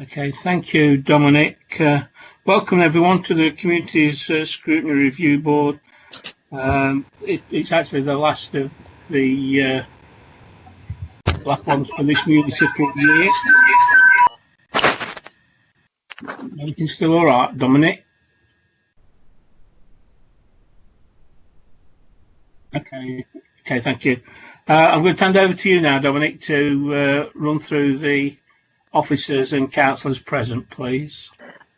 Okay, thank you, Dominic. Welcome everyone to the Community's Scrutiny Review Board. It's actually the last of the last ones for this municipal year. Everything still all right, Dominic? Okay, thank you. I'm going to hand over to you now, Dominic, to run through the officers and councillors present, please.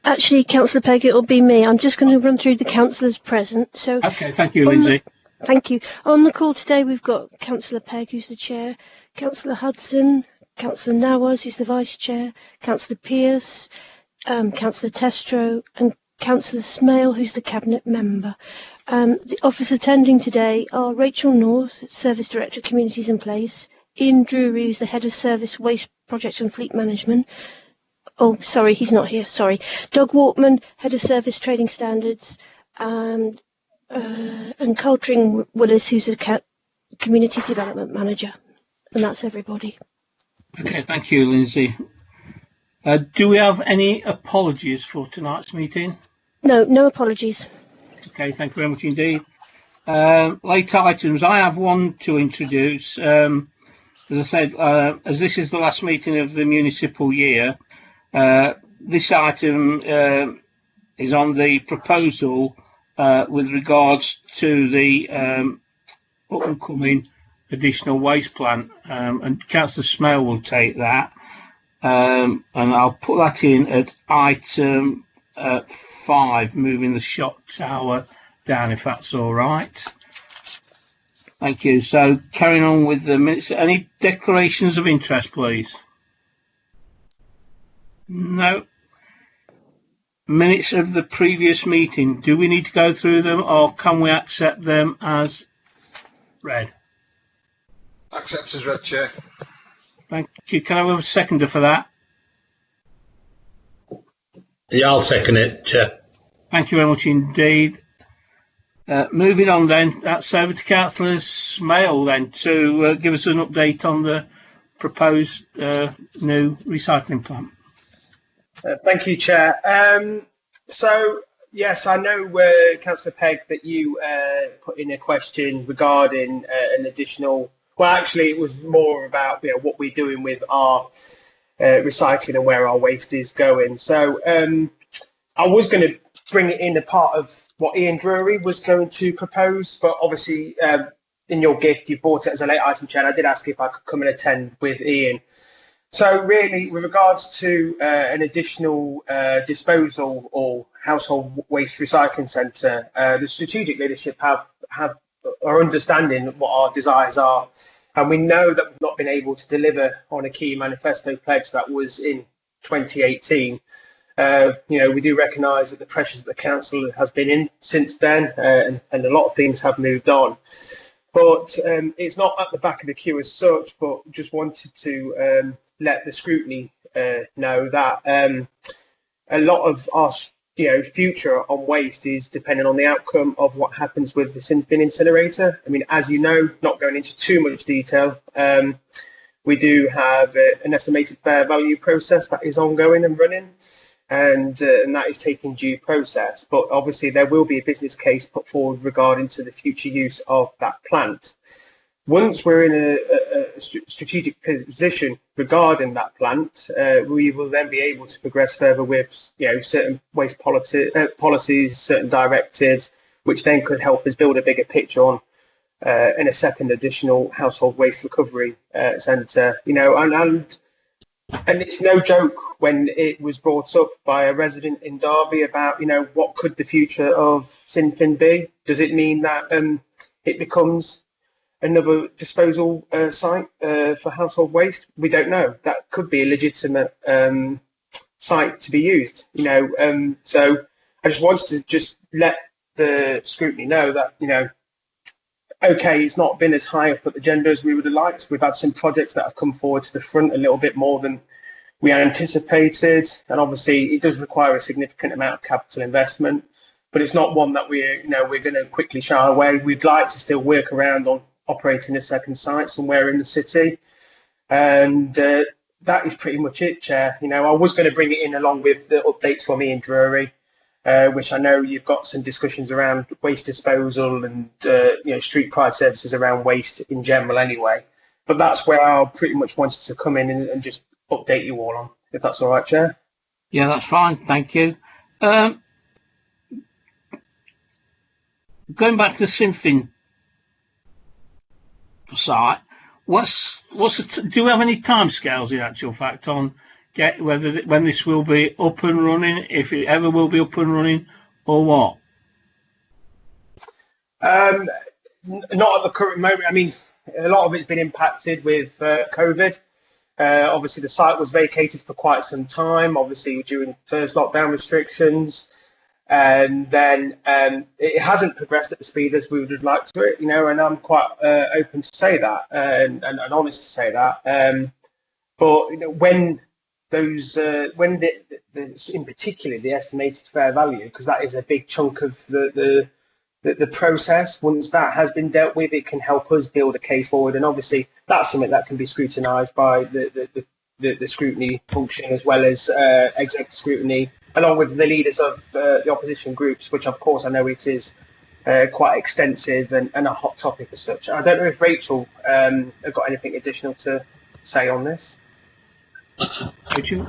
Actually, Councillor Pegg, it'll be me. I'm just going to run through the councillors present. So, okay, thank you, Lindsay. Thank you. On the call today, we've got Councillor Pegg, who's the chair, Councillor Hudson, Councillor Nawaz, who's the vice chair, Councillor Pearce, Councillor Testro, and Councillor Smale, who's the cabinet member. The officers attending today are Rachel North, Service Director, Communities in Place, Ian Drury, who's the Head of Service, Waste Projects and Fleet Management. Oh, sorry, he's not here, sorry. Doug Waltman, Head of Service Trading Standards, and Coltring Willis, who's the Community Development Manager. And that's everybody. Okay, thank you, Lindsay. Do we have any apologies for tonight's meeting? No apologies. Okay, thank you very much indeed. Late items, I have one to introduce. As I said, as this is the last meeting of the municipal year, this item is on the proposal with regards to the up-and-coming additional waste plant, and Councillor Smale will take that, and I'll put that in at item 5, moving the shot tower down, if that's all right. Thank you. So carrying on with the minutes, any declarations of interest, please? No. Minutes of the previous meeting, do we need to go through them or can we accept them as read? Accept as read, Chair. Thank you. Can I have a seconder for that? Yeah, I'll second it, Chair. Thank you very much indeed. Moving on then, that's over to Councillor Smale then to give us an update on the proposed new recycling plant. Thank you, Chair. So, yes, I know, Councillor Pegg, that you put in a question regarding an additional. Well, actually, it was more about what we're doing with our recycling and where our waste is going. So, I was going to bring it in a part of what Ian Drury was going to propose, but obviously, in your gift, you brought it as a late item, Chair. And I did ask if I could come and attend with Ian. So really, with regards to an additional disposal or household waste recycling centre, the strategic leadership are understanding what our desires are, and we know that we've not been able to deliver on a key manifesto pledge that was in 2018. We do recognise that the pressures that the council has been in since then, and a lot of things have moved on. But it's not at the back of the queue as such, but just wanted to let the scrutiny know that a lot of our future on waste is dependent on the outcome of what happens with the bin incinerator. I mean, as you know, not going into too much detail, we do have an estimated fair value process that is ongoing and running, and that is taking due process. But obviously there will be a business case put forward regarding to the future use of that plant. Once we're in a strategic position regarding that plant, we will then be able to progress further with certain waste policies, certain directives, which then could help us build a bigger picture on in a second additional household waste recovery centre. And it's no joke when it was brought up by a resident in Derby about, what could the future of Sinfin be? Does it mean that it becomes another disposal site for household waste? We don't know. That could be a legitimate site to be used, So I just wanted to let the scrutiny know that, okay, it's not been as high up at the agenda as we would have liked. We've had some projects that have come forward to the front a little bit more than we anticipated, and obviously it does require a significant amount of capital investment, but it's not one that we're going to quickly shy away. We'd like to still work around on operating a second site somewhere in the city, and that is pretty much it, Chair. You know, I was going to bring it in along with the updates from Ian Drury, which I know you've got some discussions around waste disposal and street pride services around waste in general anyway. But that's where I pretty much wanted to come in and just update you all on, if that's all right, Chair. Yeah, that's fine. Thank you. Going back to the Sinfin site, do we have any timescales in actual fact on when this will be up and running, if it ever will be up and running, or what? Not at the current moment. I mean, a lot of it's been impacted with COVID. Obviously, the site was vacated for quite some time, obviously during first lockdown restrictions. And then it hasn't progressed at the speed as we would have liked to it, and I'm quite open to say that and honest to say that. But when those, in particular the estimated fair value, because that is a big chunk of the process. Once that has been dealt with, it can help us build a case forward, and obviously that's something that can be scrutinised by the scrutiny function as well as executive scrutiny, along with the leaders of the opposition groups, which of course I know it is quite extensive and a hot topic as such. I don't know if Rachel have got anything additional to say on this. Rachel?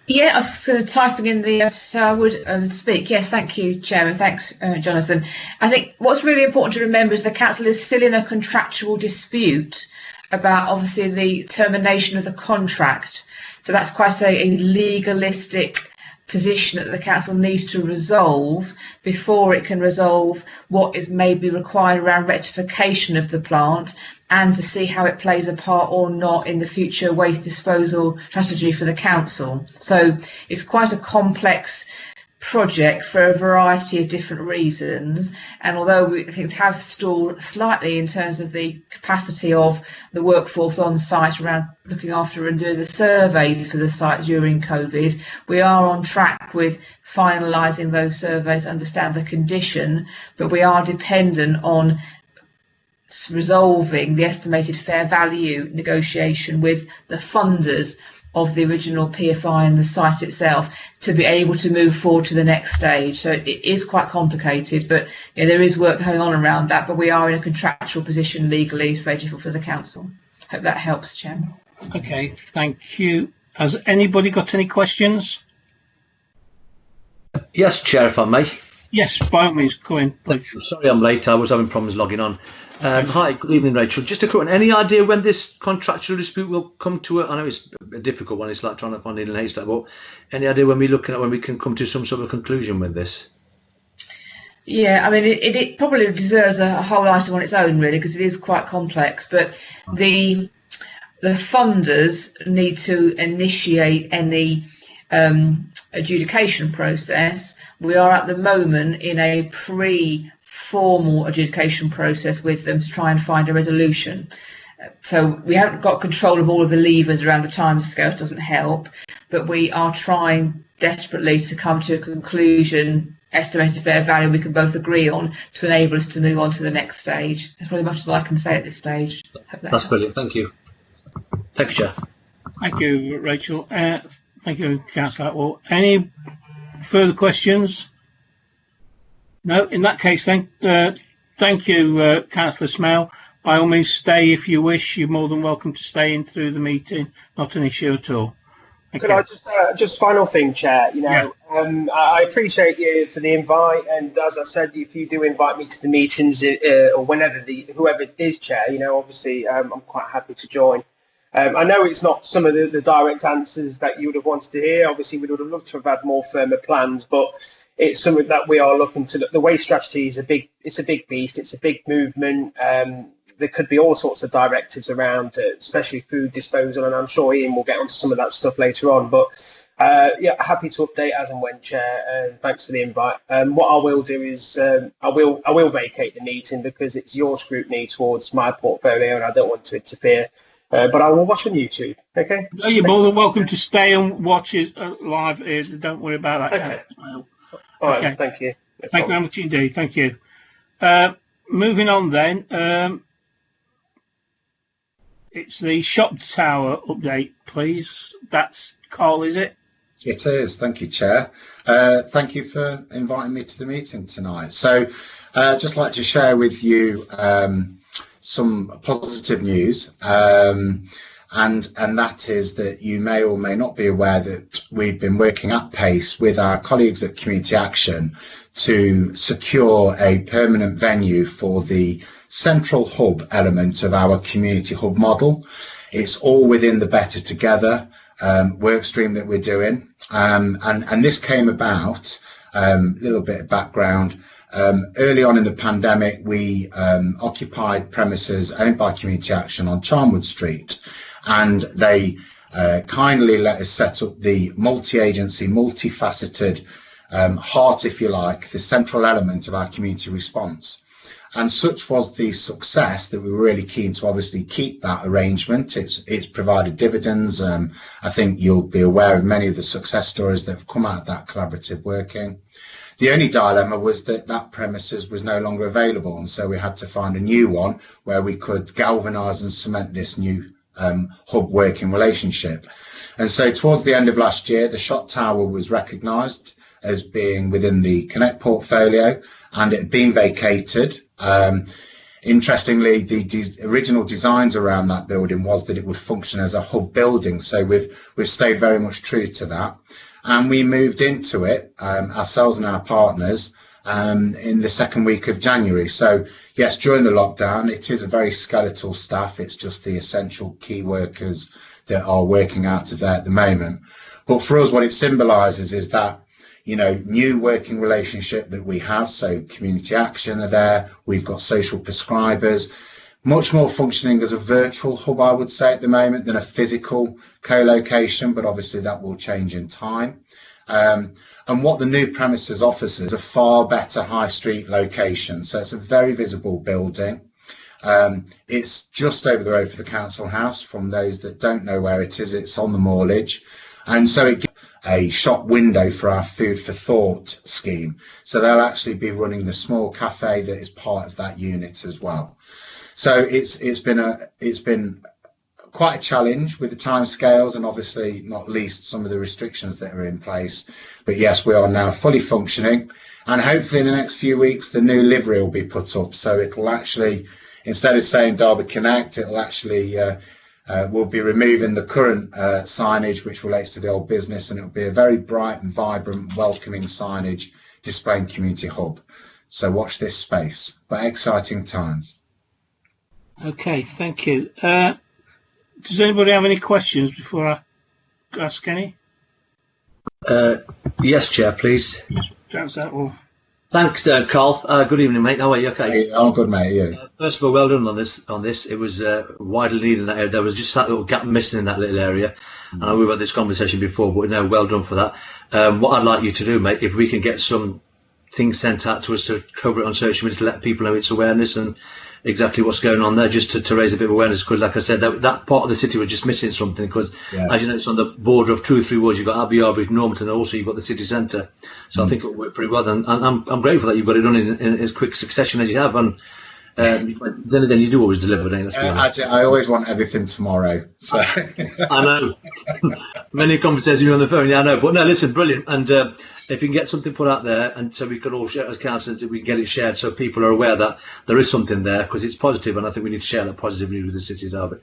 Yeah, I was sort of typing in so I would speak. Yes, thank you, Chairman. Thanks, Jonathan. I think what's really important to remember is the council is still in a contractual dispute about obviously the termination of the contract. So that's quite a legalistic position that the council needs to resolve before it can resolve what is maybe required around rectification of the plant, and to see how it plays a part or not in the future waste disposal strategy for the council. So it's quite a complex project for a variety of different reasons, and although things have stalled slightly in terms of the capacity of the workforce on site around looking after and doing the surveys for the site during COVID, we are on track with finalising those surveys, understand the condition, but we are dependent on resolving the estimated fair value negotiation with the funders of the original PFI and the site itself to be able to move forward to the next stage. So it is quite complicated, but there is work going on around that, but we are in a contractual position legally. It's very difficult for the council. Hope that helps, Chairman. Okay, thank you. Has anybody got any questions? Yes, Chair, if I may. Yes, by all means, go in, please. Sorry I'm late, I was having problems logging on. Hi, good evening, Rachel. Just a quick one. Any idea when this contractual dispute will come to I know it's a difficult one, it's like trying to find needle in a haystack, but any idea when we're looking at when we can come to some sort of conclusion with this? Yeah, I mean, it probably deserves a whole item on its own, really, because it is quite complex, but the funders need to initiate any adjudication process. We are at the moment in a pre-formal adjudication process with them to try and find a resolution. So we haven't got control of all of the levers around the timescale, it doesn't help, but we are trying desperately to come to a conclusion, estimated fair value we can both agree on, to enable us to move on to the next stage. That's probably much as I can say at this stage. That's brilliant, thank you. Thank you, Chair. Thank you, Rachel. Thank you, Councillor Atwell. Any further questions? No, in that case, thank you, Councillor Smale. By all means, stay if you wish. You're more than welcome to stay in through the meeting. Not an issue at all. Could I just final thing, Chair? I appreciate you for the invite, and as I said, if you do invite me to the meetings or whenever whoever is Chair, obviously I'm quite happy to join. I know it's not some of the direct answers that you would have wanted to hear. Obviously, we would have loved to have had more firmer plans, but it's something that we are looking to. The waste strategy is a big beast. It's a big movement. There could be all sorts of directives around, especially food disposal, and I'm sure Ian will get onto some of that stuff later on. But yeah, happy to update as and when, Chair. Thanks for the invite. What I will do is I will vacate the meeting because it's your scrutiny towards my portfolio, and I don't want to interfere. But I will watch on YouTube. Okay. No, you're more than welcome to stay and watch it live. Don't worry about that. Okay. All right. Okay. Thank you. Thank you very much indeed. Thank you. Moving on then. It's the shop tower update, please. That's Carl, is it? It is. Thank you, Chair. Thank you for inviting me to the meeting tonight. So just like to share with you some positive news. And that is that you may or may not be aware that we've been working at pace with our colleagues at Community Action to secure a permanent venue for the central hub element of our community hub model. It's all within the Better Together work stream that we're doing. And this came about, a little bit of background, early on in the pandemic, we occupied premises owned by Community Action on Charnwood Street. And they kindly let us set up the multi-agency, multifaceted heart, if you like, the central element of our community response. And such was the success that we were really keen to obviously keep that arrangement. It's provided dividends. I think you'll be aware of many of the success stories that have come out of that collaborative working. The only dilemma was that that premises was no longer available, and so we had to find a new one where we could galvanise and cement this new hub working relationship. And so towards the end of last year, the shot tower was recognised as being within the Connect portfolio, and it had been vacated. Interestingly, the original designs around that building was that it would function as a hub building, so we've stayed very much true to that, and we moved into it ourselves and our partners in the second week of January. So yes, during the lockdown, it is a very skeletal staff. It's just the essential key workers that are working out of there at the moment. But for us, what it symbolises is that, you know, new working relationship that we have. So Community Action are there. We've got social prescribers, much more functioning as a virtual hub, I would say, at the moment than a physical co-location, but obviously that will change in time. And what the new premises offers is a far better high street location. So it's a very visible building. It's just over the road for the council house. From those that don't know where it is, it's on the Moorledge. And so it gives a shop window for our Food for Thought scheme. So they'll actually be running the small cafe that is part of that unit as well. So it's been quite a challenge with the timescales, and obviously not least some of the restrictions that are in place. But yes, we are now fully functioning, and hopefully in the next few weeks the new livery will be put up. So it'll actually, instead of saying Derby Connect, it'll actually we'll be removing the current signage which relates to the old business, and it'll be a very bright and vibrant, welcoming signage displaying Community Hub. So watch this space. But exciting times. Okay, thank you. Does anybody have any questions before I ask any? Yes, Chair, please. That's that one. Thanks, Carl. Good evening, mate. How are you? Okay. Hey, I'm good, mate. You? First of all, well done on this. It was widely needed in that area. There was just that little gap missing in that little area. And I know we've had this conversation before, but no, well done for that. What I'd like you to do, mate, if we can get some things sent out to us to cover it on social media to let people know its awareness and exactly what's going on there, just to raise a bit of awareness, because like I said, that part of the city was just missing something, because as you know, it's on the border of 2 or 3 wards. You've got Abbey Arbor, Normanton, and also you've got the city centre. So I think it'll work pretty well, and I'm grateful that you've got it done in as quick succession as you have, and then you do always deliver, don't you? I always want everything tomorrow. So I know. Many conversations on the phone, yeah, I know. But no, listen, brilliant. And if you can get something put out there, and so we can all share as councillors, we can get it shared so people are aware that there is something there, because it's positive, and I think we need to share that positive news with the city of Derby.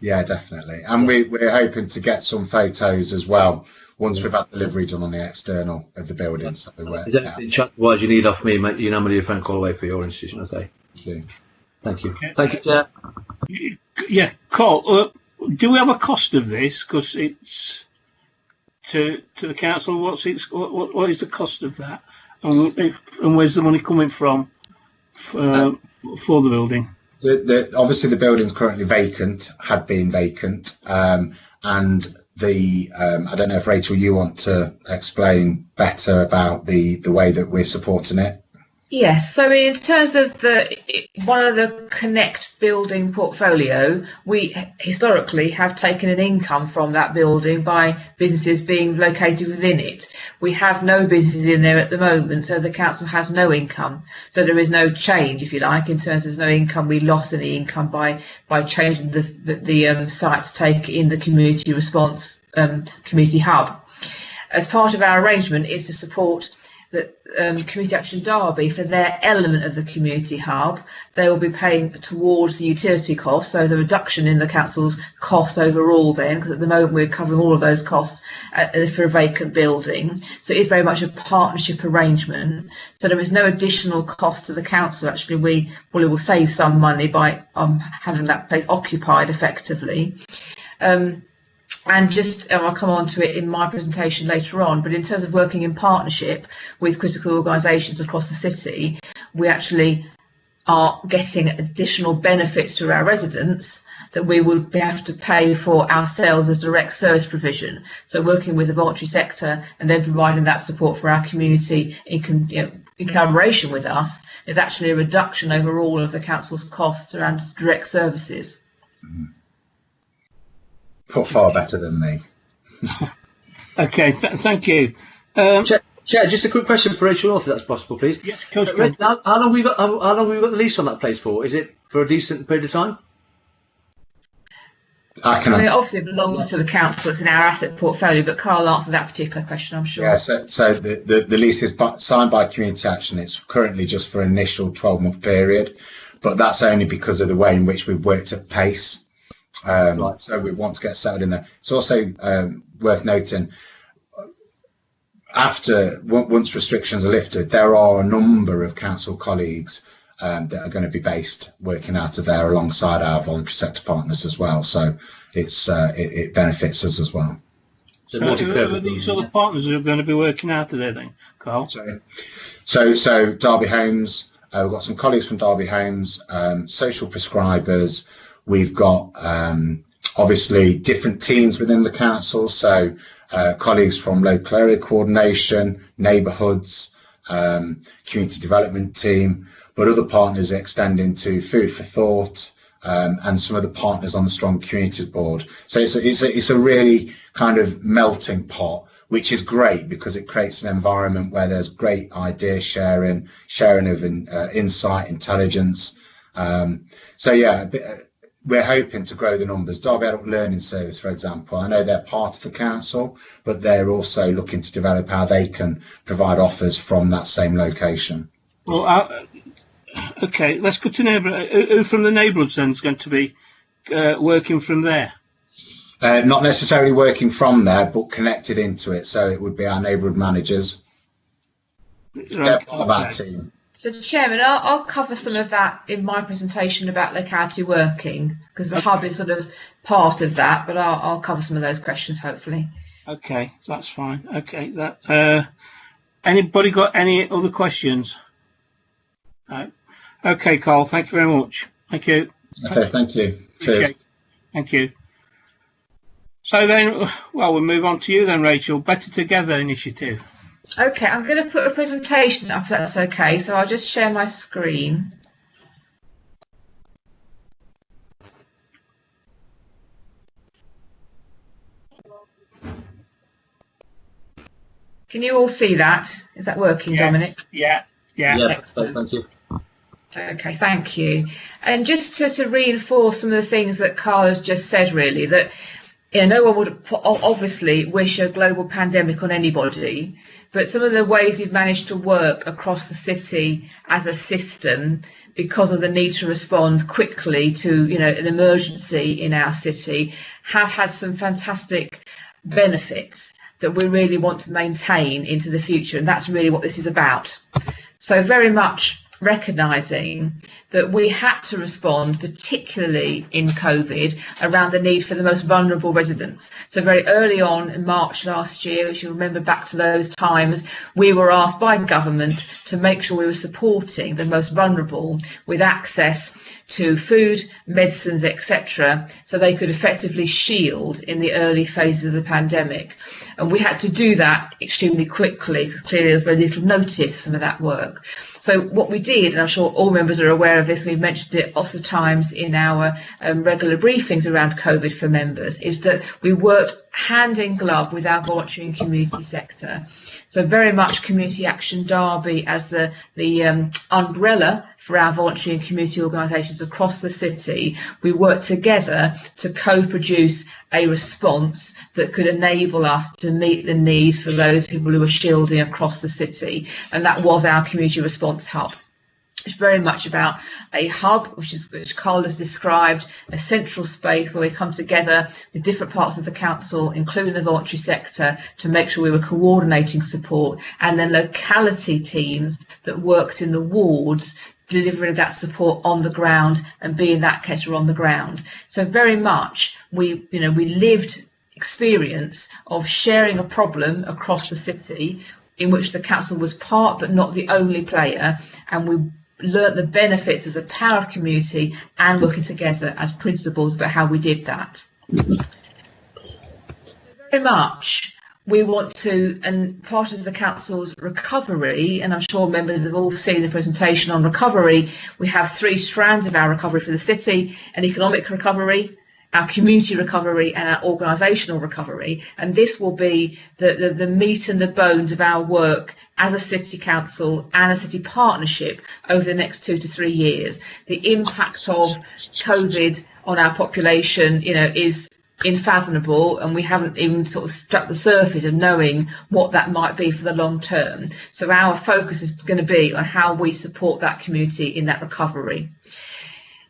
Yeah, definitely. And we're hoping to get some photos as well once we've had delivery done on the external of the building. So is anything chat-wise you need off me, mate? You know, I'm going to do a phone call away for your institution, okay? Thank you. Thank you. Okay. Thank you, Chair. Yeah, Carl, do we have a cost of this? Because it's to the council. What is the cost of that? And where's the money coming from for the building? Obviously the building's currently vacant, had been vacant, and the I don't know if Rachel, you want to explain better about the way that we're supporting it. Yes, so in terms of one of the Connect building portfolio, we historically have taken an income from that building by businesses being located within it. We have no businesses in there at the moment, so the council has no income. So there is no change, if you like, in terms of no income. We lost any income by changing the site to take in the community response community hub. As part of our arrangement is to support that Community Action Derby for their element of the community hub. They will be paying towards the utility costs, so the reduction in the council's cost overall then, because at the moment we're covering all of those costs for a vacant building. So it is very much a partnership arrangement. So there is no additional cost to the council. Actually, we will save some money by having that place occupied effectively. And just, I'll come on to it in my presentation later on, but in terms of working in partnership with critical organisations across the city, we actually are getting additional benefits to our residents that we would have to pay for ourselves as direct service provision. So working with the voluntary sector and then providing that support for our community in collaboration with us is actually a reduction overall of the council's costs around direct services. Mm-hmm. Far better than me. Okay, thank you. Chair, just a quick question for Rachel North, if that's possible, please. Yes, of course. How long have we got? How long have we got the lease on that place for? Is it for a decent period of time? Obviously it belongs to the council. It's in our asset portfolio, but Carl answered that particular question, I'm sure. Yeah. So the lease is signed by Community Action. It's currently just for an initial 12-month period, but that's only because of the way in which we've worked at pace. Right. So we want to get settled in there. It's also worth noting, once restrictions are lifted, there are a number of council colleagues that are going to be based working out of there alongside our voluntary sector partners as well. So it benefits us as well. So these other partners are going to be working out of there then, Carl? So Derby Homes, we've got some colleagues from Derby Homes, social prescribers. We've got obviously different teams within the council, so colleagues from local area coordination, neighbourhoods, community development team, but other partners extending to food for thought, and some of the partners on the Strong Communities Board. So it's a really kind of melting pot, which is great because it creates an environment where there's great idea sharing of insight, intelligence. So yeah. We're hoping to grow the numbers. Derby Adult Learning Service, for example, I know they're part of the council, but they're also looking to develop how they can provide offers from that same location. Well, okay, let's go to neighbourhood. Who from the neighbourhoods then is going to be working from there? Not necessarily working from there, but connected into it. So it would be our neighbourhood managers. They're part of our team. So, Chairman, I'll cover some of that in my presentation about locality working, because the hub is sort of part of that, but I'll cover some of those questions, hopefully. Okay, that's fine. Okay, anybody got any other questions? No. Okay, Carl, thank you very much. Thank you. Okay, thank you. Cheers. Okay. Thank you. So then, well, we'll move on to you then, Rachel. Better Together initiative. Okay, I'm going to put a presentation up, if that's okay. So I'll just share my screen. Can you all see that? Is that working, yes. Dominic? Yeah. Excellent. Thank you. Okay, thank you. And just to reinforce some of the things that Carl has just said, really, that no one would obviously wish a global pandemic on anybody, but some of the ways we've managed to work across the city as a system because of the need to respond quickly to an emergency in our city have had some fantastic benefits that we really want to maintain into the future, and that's really what this is about. So very much recognising that we had to respond, particularly in COVID, around the need for the most vulnerable residents. So very early on in March last year, if you remember back to those times, we were asked by government to make sure we were supporting the most vulnerable with access to food, medicines, etc., so they could effectively shield in the early phases of the pandemic. And we had to do that extremely quickly. Clearly, there was very little notice of some of that work. So what we did, and I'm sure all members are aware of this, we've mentioned it lots of times in our regular briefings around COVID for members, is that we worked hand in glove with our voluntary and community sector. So very much Community Action Derby as the umbrella for our voluntary and community organisations across the city. We worked together to co-produce a response that could enable us to meet the needs for those people who were shielding across the city, and that was our community response hub. It's very much about a hub, which Carl has described, a central space where we come together with different parts of the council, including the voluntary sector, to make sure we were coordinating support, and then locality teams that worked in the wards delivering that support on the ground and being that kettle on the ground. So very much we lived experience of sharing a problem across the city in which the council was part but not the only player, and we learnt the benefits of the power of community and working together as principles about how we did that. Very much we want to, and part of the council's recovery, and I'm sure members have all seen the presentation on recovery, we have 3 strands of our recovery for the city: an economic recovery, our community recovery, and our organisational recovery. And this will be the meat and the bones of our work as a city council and a city partnership over the next 2 to 3 years. The impact of COVID on our population, is unfathomable, and we haven't even sort of struck the surface of knowing what that might be for the long term. So our focus is going to be on how we support that community in that recovery.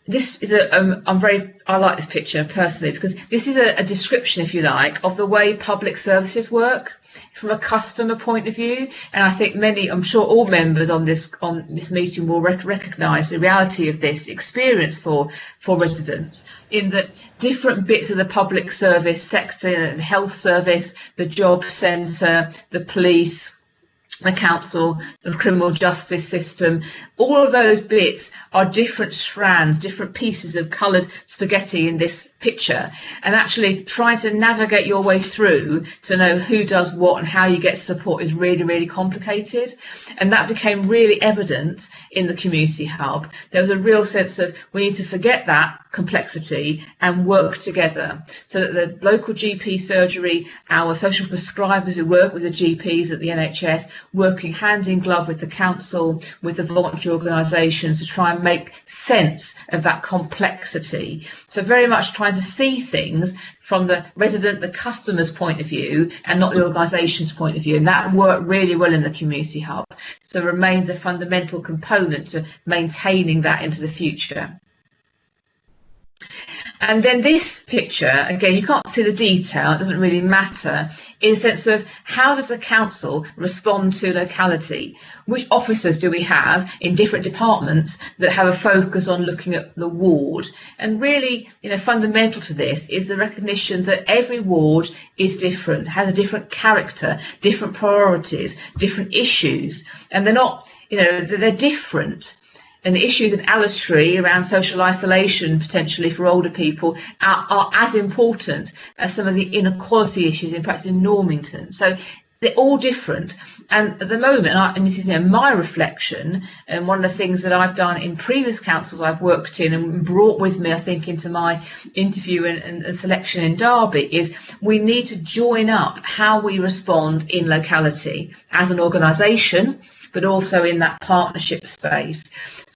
This is I like this picture personally, because this is a description, if you like, of the way public services work from a customer point of view. And I think I'm sure all members on this meeting will recognise the reality of this experience for residents, in that different bits of the public service sector, the health service, the job centre, the police, the council, the criminal justice system, all of those bits are different strands, different pieces of coloured spaghetti in this picture, and actually trying to navigate your way through to know who does what and how you get support is really, really complicated. And that became really evident in the community hub. There was a real sense of we need to forget that complexity and work together, so that the local GP surgery, our social prescribers who work with the GPs at the NHS, working hand in glove with the council, with the voluntary organisations to try and make sense of that complexity. So very much trying to see things from the resident, the customer's point of view, and not the organisation's point of view. And that worked really well in the community hub. So it remains a fundamental component to maintaining that into the future. And then this picture, again, you can't see the detail, it doesn't really matter, in the sense of how does the council respond to locality? Which officers do we have in different departments that have a focus on looking at the ward? And really, fundamental to this is the recognition that every ward is different, has a different character, different priorities, different issues, and they're not, they're different. And the issues in Alistry around social isolation, potentially for older people, are as important as some of the inequality issues in practice in Normington. So they're all different. And at the moment, and this is my reflection, and one of the things that I've done in previous councils I've worked in and brought with me, I think, into my interview and selection in Derby, is we need to join up how we respond in locality as an organisation, but also in that partnership space.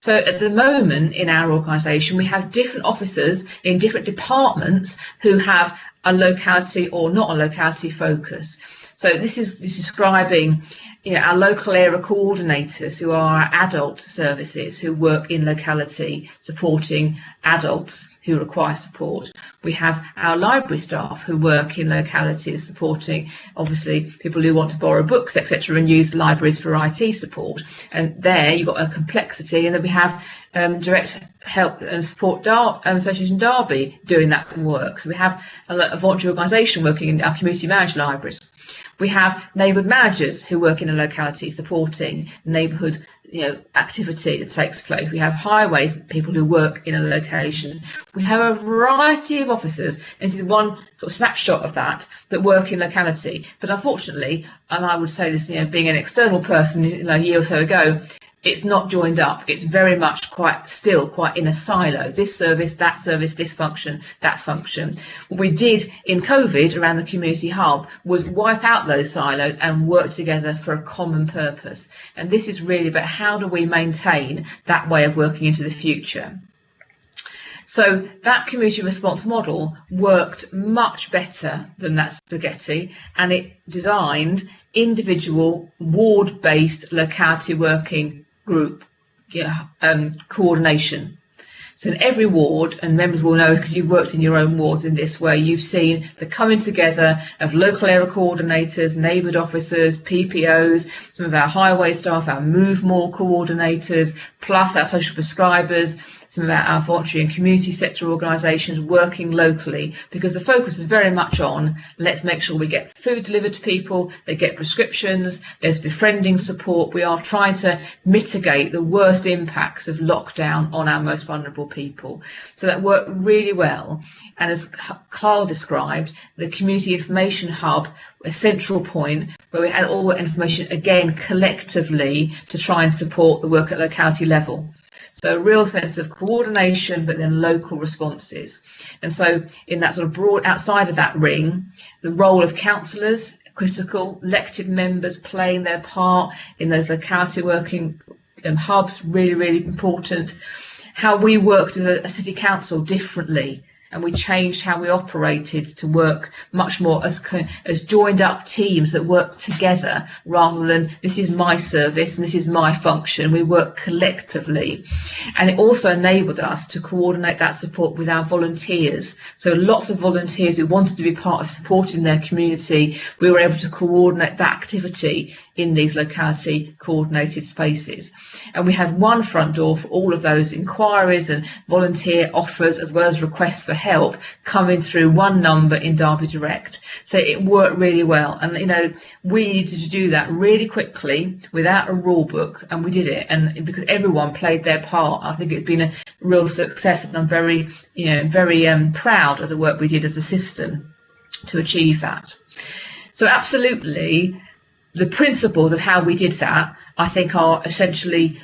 So at the moment in our organisation, we have different officers in different departments who have a locality or not a locality focus. So this is describing our local area coordinators, who are our adult services, who work in locality supporting adults who require support. We have our library staff who work in localities supporting, obviously, people who want to borrow books, etc., and use libraries for IT support. And there you've got a complexity. And then we have Direct Help and Support Association Derby doing that work. So we have a voluntary organisation working in our community managed libraries. We have neighbourhood managers who work in a locality supporting neighbourhood activity that takes place. We have highways people who work in a location. We have a variety of officers, and this is one sort of snapshot of that work in locality. But unfortunately, and I would say this, being an external person a year or so ago, It's not joined up. It's very much still quite in a silo. This service, this function, that function. What we did in COVID around the community hub was wipe out those silos and work together for a common purpose. And this is really about how do we maintain that way of working into the future. So that community response model worked much better than that spaghetti, and it designed individual ward-based locality working group coordination. So in every ward, and members will know because you've worked in your own wards in this way, you've seen the coming together of local area coordinators, neighbourhood officers, PPOs, some of our highway staff, our Move More coordinators, plus our social prescribers, some of our voluntary and community sector organisations working locally, because the focus is very much on let's make sure we get food delivered to people, they get prescriptions, there's befriending support. We are trying to mitigate the worst impacts of lockdown on our most vulnerable people. So that worked really well. And as Carl described, the community information hub, a central point where we had all the information again collectively to try and support the work at locality level. So a real sense of coordination, but then local responses. And so in that sort of broad, outside of that ring, the role of councillors, critical, elected members playing their part in those locality working hubs, really, really important. How we worked as a city council differently, and we changed how we operated to work much more as joined up teams that work together rather than this is my service and this is my function. We work collectively, and it also enabled us to coordinate that support with our volunteers. So lots of volunteers who wanted to be part of supporting their community, we were able to coordinate that activity in these locality coordinated spaces. And we had one front door for all of those inquiries and volunteer offers, as well as requests for help, coming through one number in Derby Direct. So it worked really well. And, you know, we needed to do that really quickly without a rule book, and we did it. And because everyone played their part, I think it's been a real success, and I'm very proud of the work we did as a system to achieve that. So absolutely, the principles of how we did that, I think, are essentially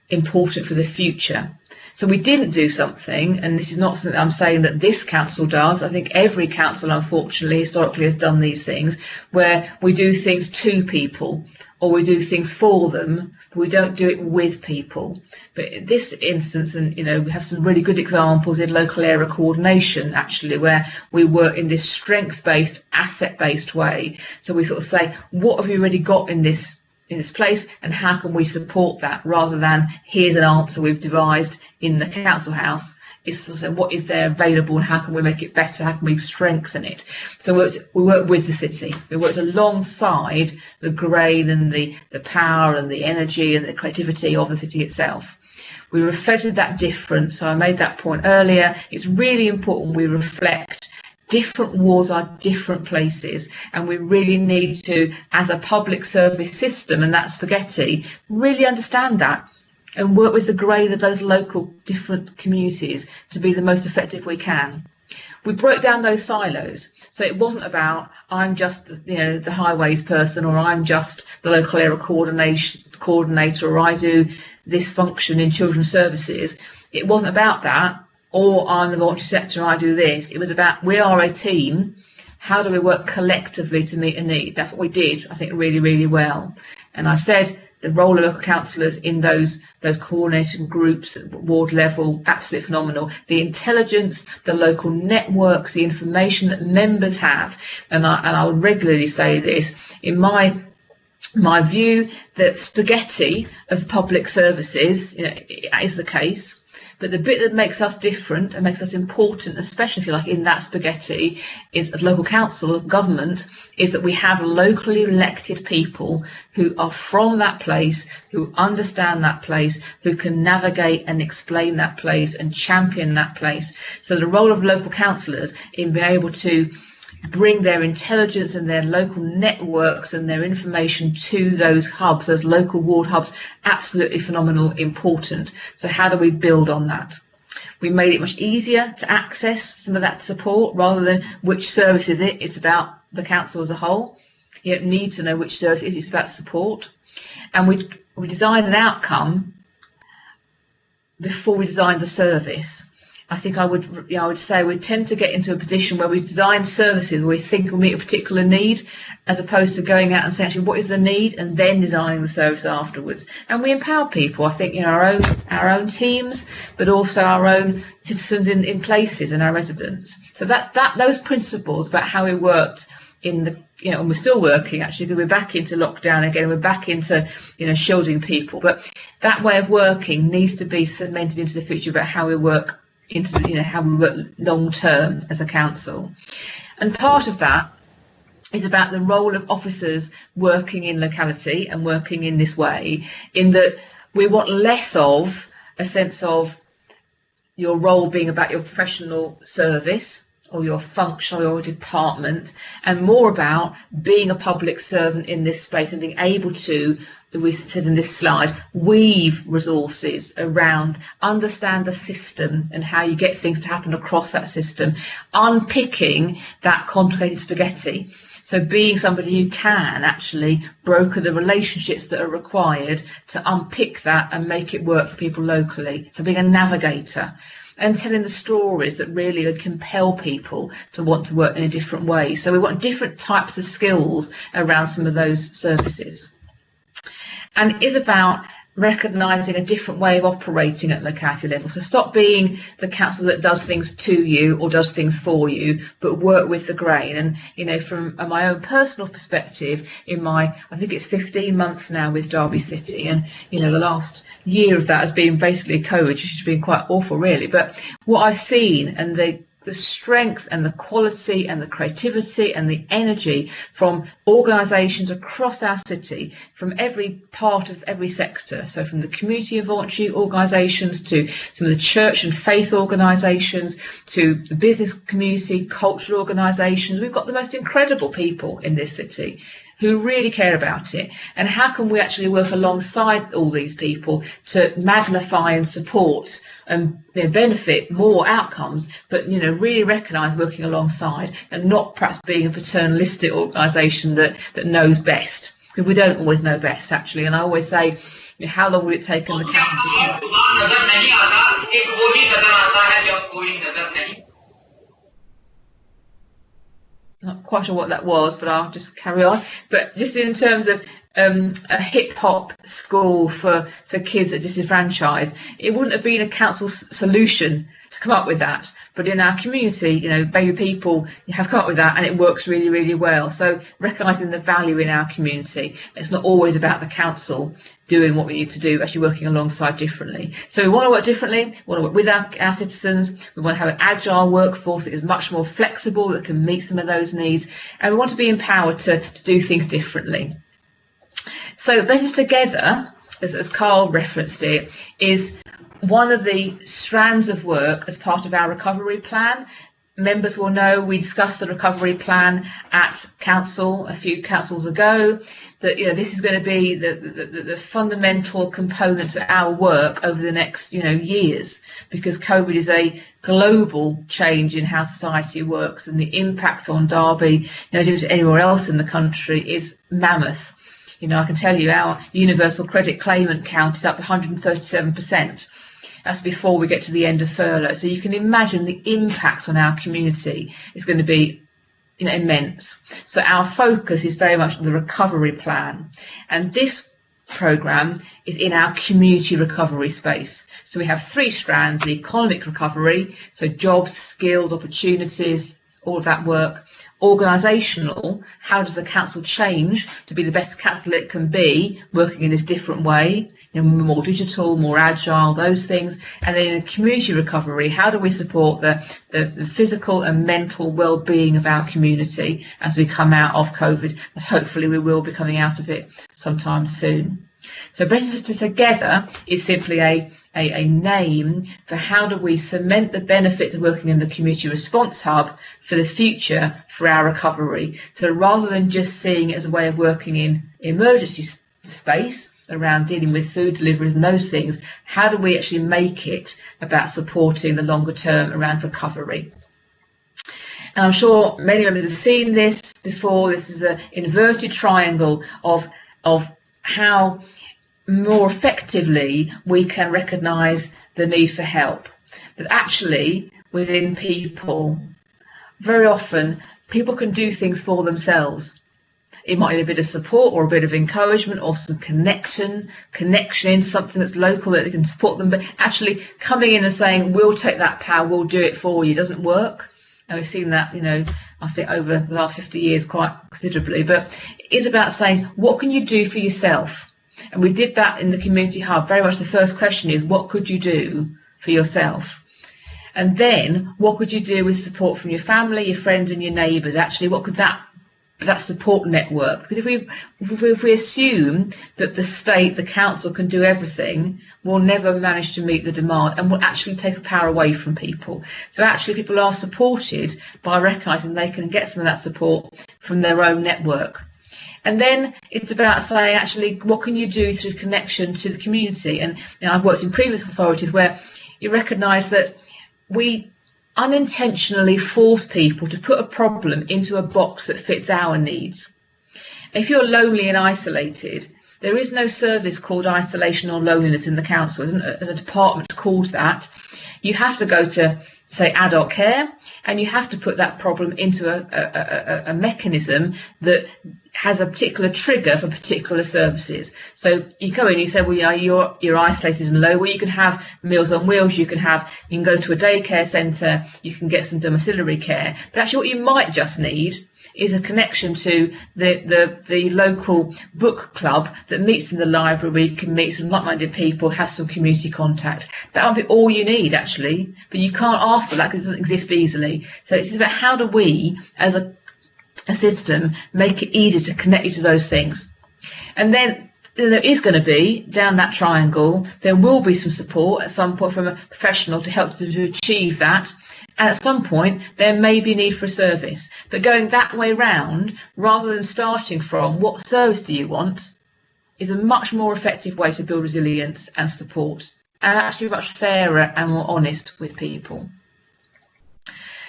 important for the future. So we didn't do something, and this is not something I'm saying that this council does. I think every council, unfortunately, historically has done these things, where we do things to people or we do things for them, but we don't do it with people. But in this instance, and you know, we have some really good examples in local area coordination, actually, where we work in this strength-based, asset-based way. So we sort of say, what have you already got in this place, and how can we support that, rather than here's an answer we've devised in the council house. It's sort of what is there available and how can we make it better, how can we strengthen it. So we worked with the city, we worked alongside the grain and the power and the energy and the creativity of the city itself. We reflected that difference. So I made that point earlier. It's really important we reflect different wards are different places, and we really need to, as a public service system, and that's spaghetti, really understand that and work with the grain of those local different communities to be the most effective we can. We broke down those silos, so it wasn't about I'm just the highways person, or I'm just the local area coordinator, or I do this function in children's services. It wasn't about that. Or I'm the voluntary sector, I do this. It was about we are a team. How do we work collectively to meet a need? That's what we did, I think, really, really well. And I said the role of local councillors in those coordinating groups at ward level, absolutely phenomenal. The intelligence, the local networks, the information that members have, and I would regularly say this, in my view, the spaghetti of public services is the case. But the bit that makes us different and makes us important, especially if you like in that spaghetti, is as local council government, is that we have locally elected people who are from that place, who understand that place, who can navigate and explain that place and champion that place. So the role of local councillors in being able to bring their intelligence and their local networks and their information to those hubs, those local ward hubs, absolutely phenomenal, important. So how do we build on that? We made it much easier to access some of that support, rather than which service is it. It's about the council as a whole. You don't need to know which service it is, it's about support. And we we design an outcome before we design the service. I think I would say we tend to get into a position where we design services where we think will meet a particular need, as opposed to going out and saying, actually, what is the need, and then designing the service afterwards. And we empower people, I think, in our own teams, but also our own citizens in places and our residents. So those principles about how we worked in the, and we're still working actually, because we're back into lockdown again, we're back into shielding people, but that way of working needs to be cemented into the future about how we work into how we work long term as a council. And part of that is about the role of officers working in locality and working in this way, in that we want less of a sense of your role being about your professional service or your function or your department, and more about being a public servant in this space and being able to, we said in this slide, weave resources around, understand the system and how you get things to happen across that system, unpicking that complicated spaghetti. So being somebody who can actually broker the relationships that are required to unpick that and make it work for people locally. So being a navigator and telling the stories that really would compel people to want to work in a different way. So we want different types of skills around some of those services. And it is about recognising a different way of operating at locality level. So stop being the council that does things to you or does things for you, but work with the grain. And from my own personal perspective, I think it's 15 months now with Derby City, and the last year of that has been basically COVID, which has been quite awful really. But what I've seen, and the strength and the quality and the creativity and the energy from organisations across our city, from every part of every sector, so from the community and voluntary organisations to some of the church and faith organisations to the business community, cultural organisations. We've got the most incredible people in this city who really care about it. And how can we actually work alongside all these people to magnify and support and benefit more outcomes, but really recognise working alongside and not perhaps being a paternalistic organisation that knows best, because we don't always know best actually. And I always say, how long will it take on the council? Not quite sure what that was, but I'll just carry on. But just in terms of a hip-hop school for kids that are disenfranchised, it wouldn't have been a council solution to come up with that. But in our community, baby people have come up with that, and it works really, really well. So recognising the value in our community. It's not always about the council doing what we need to do, actually working alongside differently. So we want to work differently, we want to work with our citizens, we want to have an agile workforce that is much more flexible, that can meet some of those needs, and we want to be empowered to do things differently. So Better Together, as Carl referenced it, is one of the strands of work as part of our recovery plan. Members will know we discussed the recovery plan at council a few councils ago, that this is going to be the fundamental component to our work over the next years, because COVID is a global change in how society works, and the impact on Derby, anywhere else in the country, is mammoth. I can tell you our universal credit claimant count is up 137%. That's before we get to the end of furlough. So you can imagine the impact on our community is going to be immense. So our focus is very much on the recovery plan. And this programme is in our community recovery space. So we have three strands: the economic recovery, so jobs, skills, opportunities, all of that work. Organisational, how does the council change to be the best council it can be, working in this different way, more digital, more agile, those things. And then in community recovery, how do we support the physical and mental well-being of our community as we come out of COVID, as hopefully we will be coming out of it sometime soon. So Better Together is simply a name for how do we cement the benefits of working in the community response hub for the future for our recovery. So rather than just seeing it as a way of working in emergency space around dealing with food deliveries and those things, how do we actually make it about supporting the longer term around recovery? And I'm sure many members have seen this before. This is an inverted triangle of how more effectively we can recognise the need for help. But actually, within people, very often people can do things for themselves. It might need a bit of support or a bit of encouragement or some connection in something that's local that can support them. But actually coming in and saying, we'll take that power, we'll do it for you, doesn't work. And we've seen that, I think over the last 50 years quite considerably. But it's about saying, what can you do for yourself? And we did that in the community hub. Very much the first question is, what could you do for yourself? And then what could you do with support from your family, your friends and your neighbours? Actually, what could that support network? Because if we assume that the state, the council can do everything, we'll never manage to meet the demand, and we'll actually take power away from people. So actually people are supported by recognising they can get some of that support from their own network. And then it's about saying, actually, what can you do through connection to the community? And I've worked in previous authorities where you recognise that we unintentionally force people to put a problem into a box that fits our needs. If you're lonely and isolated, there is no service called isolation or loneliness in the council. There's a department called that. You have to go to, say, adult care, and you have to put that problem into a mechanism that has a particular trigger for particular services. So you go in, you say, well, you're isolated and low. Well, you can have Meals on Wheels, you can go to a daycare centre, you can get some domiciliary care. But actually what you might just need is a connection to the local book club that meets in the library, where you can meet some like-minded people, have some community contact. That might be all you need, actually, but you can't ask for that because it doesn't exist easily. So it's about how do we, as a system, make it easy to connect you to those things. And then there is going to be, down that triangle, there will be some support at some point from a professional to help to achieve that. And at some point, there may be need for a service. But going that way round, rather than starting from what service do you want, is a much more effective way to build resilience and support, and actually much fairer and more honest with people.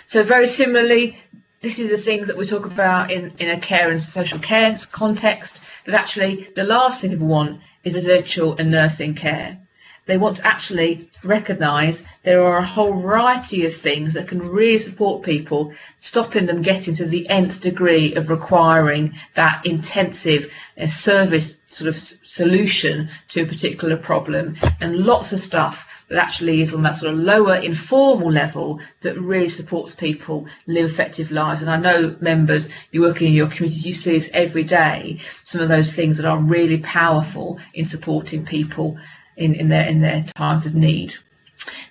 So very similarly, this is the things that we talk about in a care and social care context, that actually the last thing people want is residential and nursing care. They want to actually recognise there are a whole variety of things that can really support people, stopping them getting to the nth degree of requiring that intensive service sort of solution to a particular problem, and lots of stuff that actually is on that sort of lower informal level that really supports people live effective lives. And I know members, you work in your communities, you see this every day, some of those things that are really powerful in supporting people in their times of need.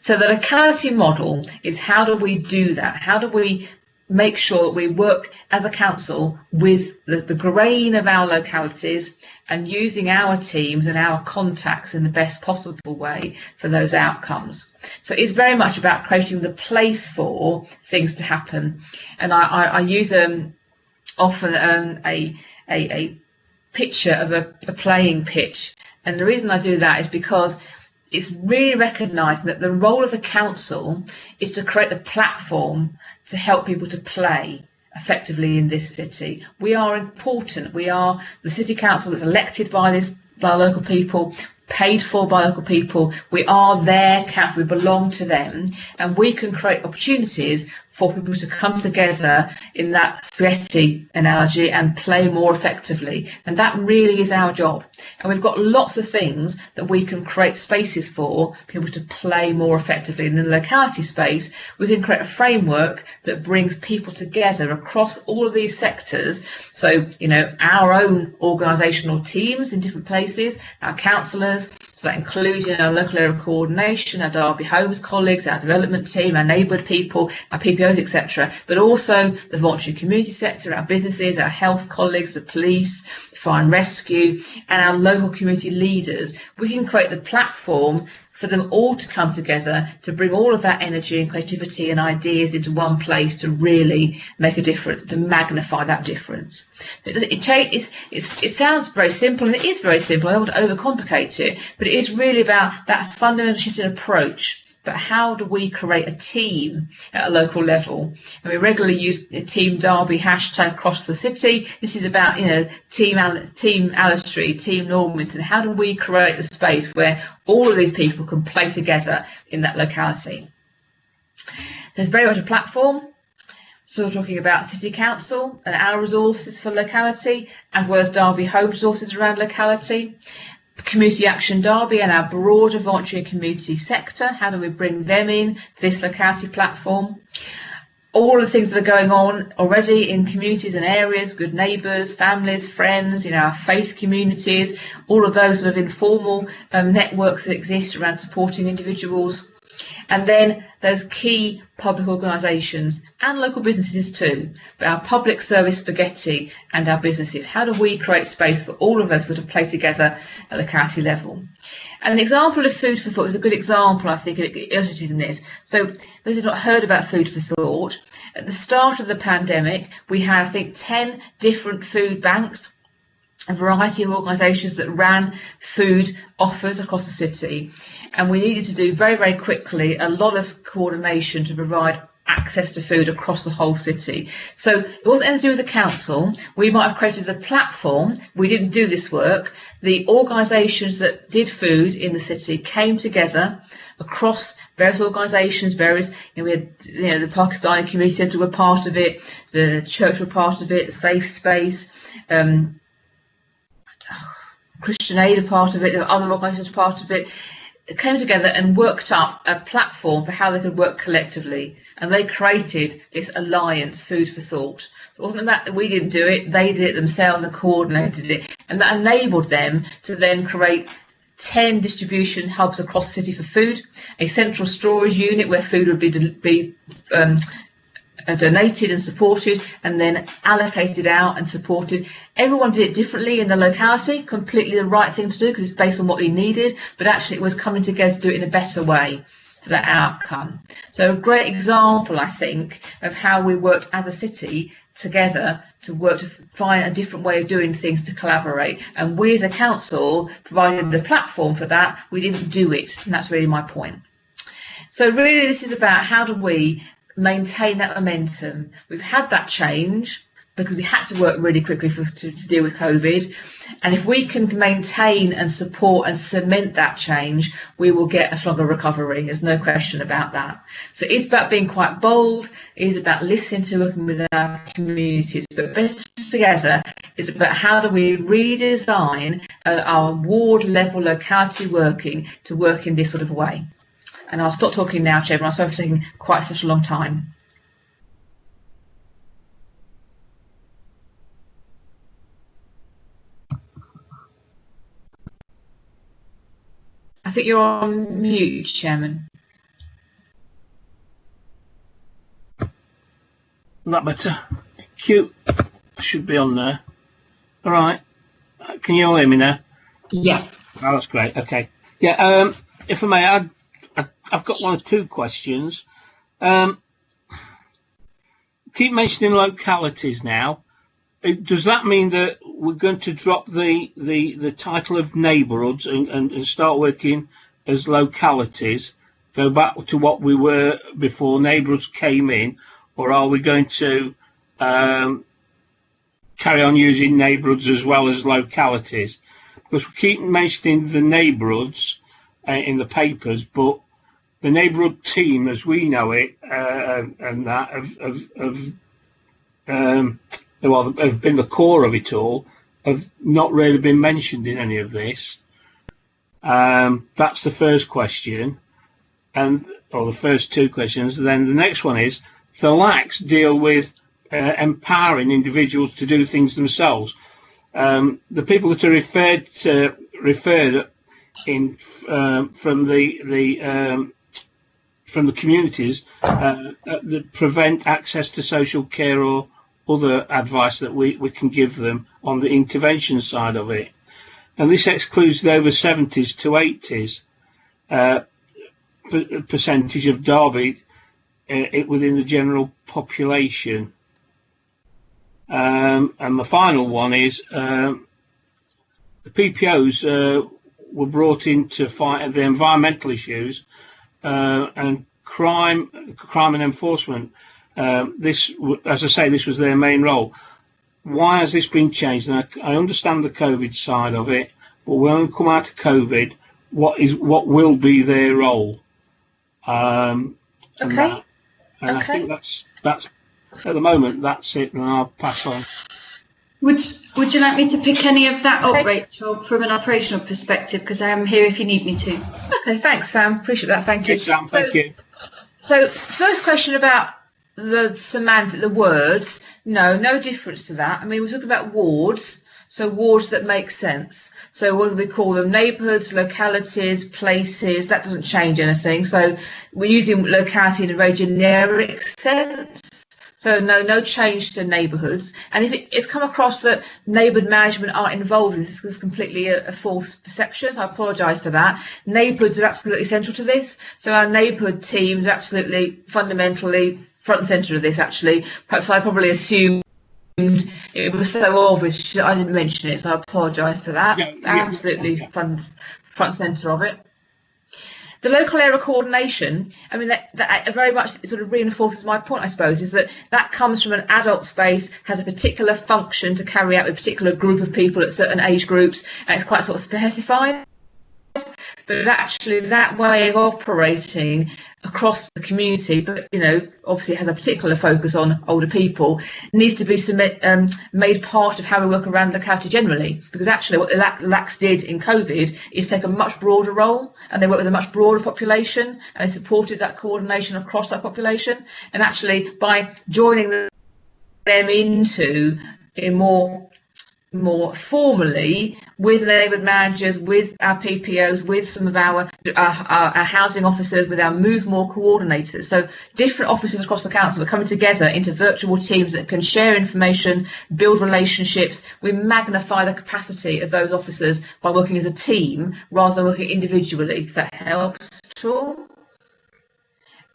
So the locality model is, how do we do that? How do we make sure that we work as a council with the grain of our localities and using our teams and our contacts in the best possible way for those outcomes? So it's very much about creating the place for things to happen. And I use often a picture of a playing pitch. And the reason I do that is because it's really recognising that the role of the council is to create the platform to help people to play effectively in this city. We are important. We are the city council that's elected by local people, paid for by local people. We are their council. We belong to them, and we can create opportunities for people to come together in that spaghetti analogy and play more effectively. And that really is our job. And we've got lots of things that we can create spaces for people to play more effectively. And in the locality space, we can create a framework that brings people together across all of these sectors. So, our own organisational teams in different places, our councillors, so that includes our local area coordination, our Derby Homes colleagues, our development team, our neighbourhood people, our PPOs, etc. But also the voluntary community sector, our businesses, our health colleagues, the police, fire and rescue, and our local community leaders. We can create the platform for them all to come together to bring all of that energy and creativity and ideas into one place to really make a difference, to magnify that difference. It sounds very simple, and it is very simple. I don't want to overcomplicate it, but it is really about that fundamental shift in approach but how do we create a team at a local level? And we regularly use the Team Derby hashtag across the city. This is about, Team Alistair, Team Normanton. How do we create a space where all of these people can play together in that locality? There's very much a platform. So we're talking about City Council and our resources for locality, as well as Derby Home resources around locality. Community Action Derby and our broader voluntary and community sector. How do we bring them in to this locality platform? All the things that are going on already in communities and areas, good neighbours, families, friends, our faith communities, all of those sort of informal networks that exist around supporting individuals. And then those key public organisations and local businesses too, but our public service spaghetti and our businesses. How do we create space for all of us to play together at the locality level? And an example of food for thought is a good example, I think, illustrated in this. So those who have not heard about food for thought, at the start of the pandemic, we had, I think, 10 different food banks, a variety of organisations that ran food offers across the city, and we needed to do very, very quickly a lot of coordination to provide access to food across the whole city. So it wasn't anything to do with the council. We might have created the platform. We didn't do this work. The organisations that did food in the city came together across various organisations, we had the Pakistani Community Centre were part of it, the church were part of it, Safe Space, Christian Aid are part of it, there were other organisations part of it. It came together and worked up a platform for how they could work collectively, and they created this alliance, Food for Thought. It wasn't about that we didn't do it, they did it themselves and coordinated it, and that enabled them to then create 10 distribution hubs across the city for food, a central storage unit where food would be donated and supported, and then allocated out and supported. Everyone did it differently in the locality, completely the right thing to do because it's based on what we needed, but actually it was coming together to do it in a better way for that outcome. So a great example, I think, of how we worked as a city together to work to find a different way of doing things, to collaborate. And we as a council provided the platform for that. We didn't do it, and that's really my point. So really this is about how do we maintain that momentum. We've had that change because we had to work really quickly to deal with COVID, and if we can maintain and support and cement that change, we will get a stronger recovery. There's no question about that. So it's about being quite bold, it's about listening to working with our communities, but better together is about how do we redesign our ward level locality working to work in this sort of way. And I'll stop talking now, Chairman. I'm sorry for taking quite such a long time. I think you're on mute, Chairman. That better. Q should be on there. All right. Can you all hear me now? Yeah. Oh, that's great. Okay. Yeah. If I may, I've got one or two questions. Keep mentioning localities now. Does that mean that we're going to drop the title of neighbourhoods and start working as localities, go back to what we were before neighbourhoods came in, or are we going to carry on using neighbourhoods as well as localities? Because we keep mentioning the neighbourhoods in the papers, but the neighbourhood team, as we know it, and that have been the core of it all, have not really been mentioned in any of this. That's the first question, or the first two questions. Then the next one is, the LACs deal with empowering individuals to do things themselves. The people that are referred in from the communities that prevent access to social care or other advice that we can give them on the intervention side of it. And this excludes the over 70s to 80s percentage of Derby within the general population. And the final one is the PPOs were brought in to fight the environmental issues, and crime and enforcement. This, as I say, this was their main role. Why has this been changed? And I understand the COVID side of it, but when we come out of COVID, what will be their role? And Okay. I think that's at the moment that's it, and I'll pass on. Would you like me to pick any of that up, Rachel, from an operational perspective? Because I am here if you need me to. Okay, thanks, Sam. Appreciate that. Thank you. Yes, Sam, thank you. So, first question about the semantic, the words. No difference to that. I mean, we're talking about wards, so wards that make sense. So whether we call them neighbourhoods, localities, places, that doesn't change anything. So we're using locality in a very generic sense. So no change to neighbourhoods. And if it's come across that neighbourhood management are involved in this, is completely a false perception. So I apologise for that. Neighbourhoods are absolutely central to this. So our neighbourhood teams are absolutely fundamentally front and centre of this, actually. Perhaps I probably assumed it was so obvious I didn't mention it, so I apologise for that. Absolutely front and centre of it. The local area coordination, I mean, that very much sort of reinforces my point, I suppose, is that comes from an adult space, has a particular function to carry out with a particular group of people at certain age groups, and it's quite sort of specified. But actually, that way of operating across the community, but obviously it has a particular focus on older people, needs to be made part of how we work around locality generally. Because actually, what the LACs did in COVID is take a much broader role, and they work with a much broader population, and they supported that coordination across that population. And actually, by joining them into a more formally with neighbourhood managers, with our PPOs, with some of our housing officers, with our Move More coordinators. So different officers across the council are coming together into virtual teams that can share information, build relationships. We magnify the capacity of those officers by working as a team rather than working individually, if that helps at all.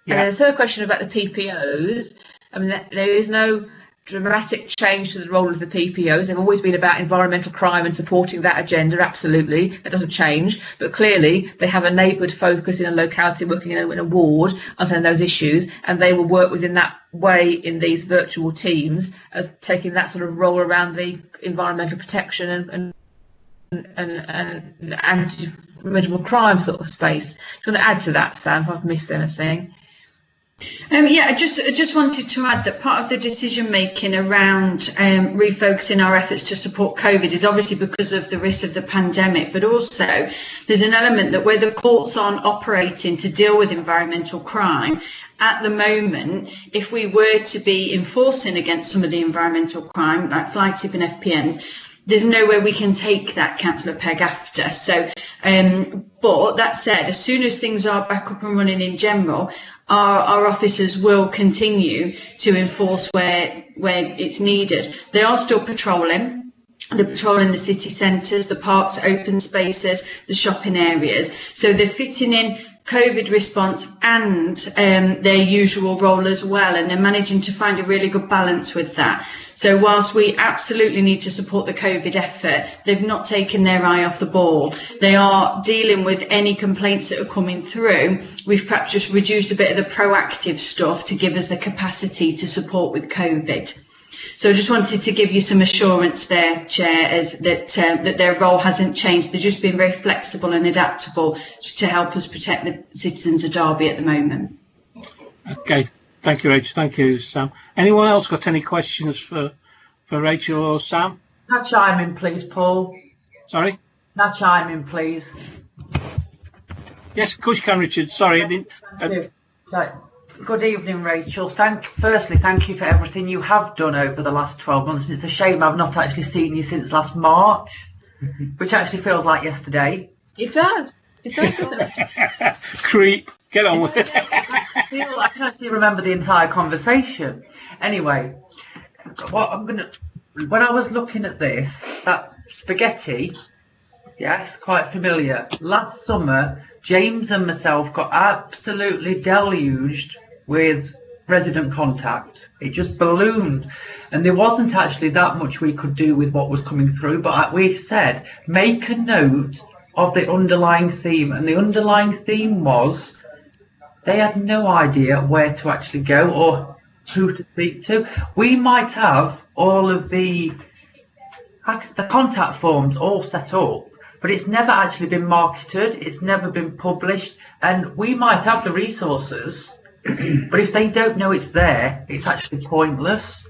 Yeah. And the third question about the PPOs, I mean, there is no dramatic change to the role of the PPOs. They've always been about environmental crime and supporting that agenda, absolutely. That doesn't change. But clearly, they have a neighbourhood focus in a locality, working in a ward on those issues, and they will work within that way in these virtual teams, as taking that sort of role around the environmental protection and anti-original crime sort of space. Do you want to add to that, Sam, if I've missed anything? Yeah, I just wanted to add that part of the decision making around refocusing our efforts to support COVID is obviously because of the risk of the pandemic, but also there's an element that where the courts aren't operating to deal with environmental crime at the moment, if we were to be enforcing against some of the environmental crime like fly tip and FPNs, there's nowhere we can take that, Councillor Pegg, after. So, but that said, as soon as things are back up and running in general, our officers will continue to enforce where it's needed. They are still patrolling. They're patrolling the city centres, the parks, open spaces, the shopping areas. So they're fitting in COVID response and their usual role as well, and they're managing to find a really good balance with that. So whilst we absolutely need to support the COVID effort, they've not taken their eye off the ball. They are dealing with any complaints that are coming through. We've perhaps just reduced a bit of the proactive stuff to give us the capacity to support with COVID. So I just wanted to give you some assurance there, Chair, as that their role hasn't changed. They're just being very flexible and adaptable to help us protect the citizens of Derby at the moment. Okay, thank you, Rachel. Thank you, Sam. Anyone else got any questions for Rachel or Sam? Can I chime in, please, Paul? Sorry? Can I chime in, please? Yes, of course you can, Richard. Sorry, I didn't. Good evening, Rachel. Firstly, thank you for everything you have done over the last 12 months. It's a shame I've not actually seen you since last March, which actually feels like yesterday. It does. It does. Creep. Get on with it. I can actually remember the entire conversation. Anyway, when I was looking at this, that spaghetti, yes, quite familiar. Last summer, James and myself got absolutely deluged with resident contact. It just ballooned, and there wasn't actually that much we could do with what was coming through, but we said make a note of the underlying theme, and the underlying theme was They had no idea where to actually go or who to speak to. We might have all of the contact forms all set up, but it's never actually been marketed, it's never been published, and we might have the resources, but if they don't know it's there, it's actually pointless.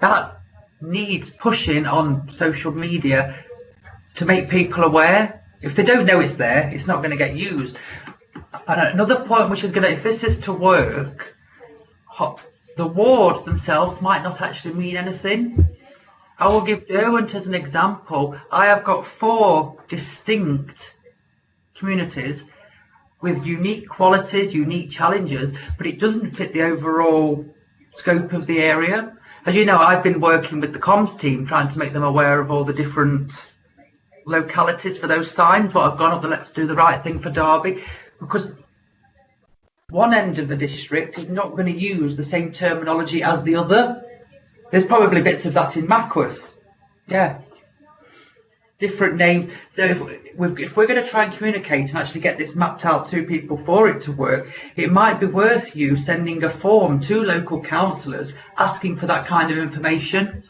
That needs pushing on social media to make people aware. If they don't know it's there, it's not going to get used. And another point which is going to, if this is to work, the wards themselves might not actually mean anything. I will give Derwent as an example. I have got 4 distinct communities with unique qualities, unique challenges, but it doesn't fit the overall scope of the area. As you know, I've been working with the comms team trying to make them aware of all the different localities for those signs, what have gone up the Let's Do the Right Thing for Derby, because one end of the district is not going to use the same terminology as the other. There's probably bits of that in Mackworth. Yeah. Different names. So if we're going to try and communicate and actually get this mapped out to people for it to work, it might be worth you sending a form to local councillors asking for that kind of information.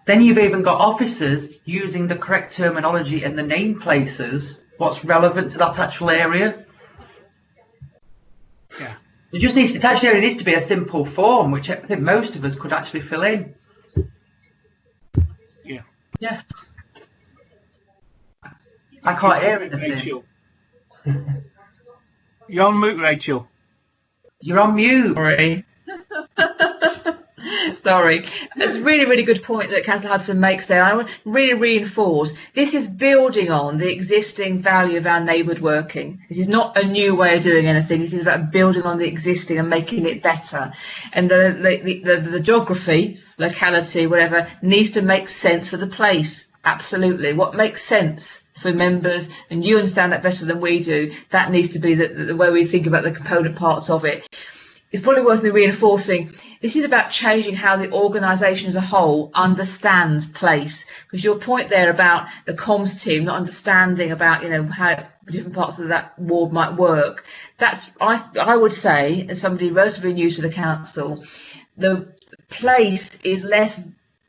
Then you've even got officers using the correct terminology and the name places, what's relevant to that actual area. Yeah. It just needs to, it actually only needs to be a simple form, which I think most of us could actually fill in. Yeah. Yeah. I can't hear anything. Rachel. You're on mute, Rachel. You're on mute. Sorry. Sorry. That's a really, really good point that Councillor Hudson makes there. I want to really reinforce this is building on the existing value of our neighbourhood working. This is not a new way of doing anything. This is about building on the existing and making it better. And the geography, locality, whatever, needs to make sense for the place. Absolutely. What makes sense for members, and you understand that better than we do, that needs to be the way we think about the component parts of it. It's probably worth me reinforcing, this is about changing how the organisation as a whole understands place. Because your point there about the comms team not understanding about, you know, how different parts of that ward might work, that's, I would say, as somebody relatively new to the council, the place is less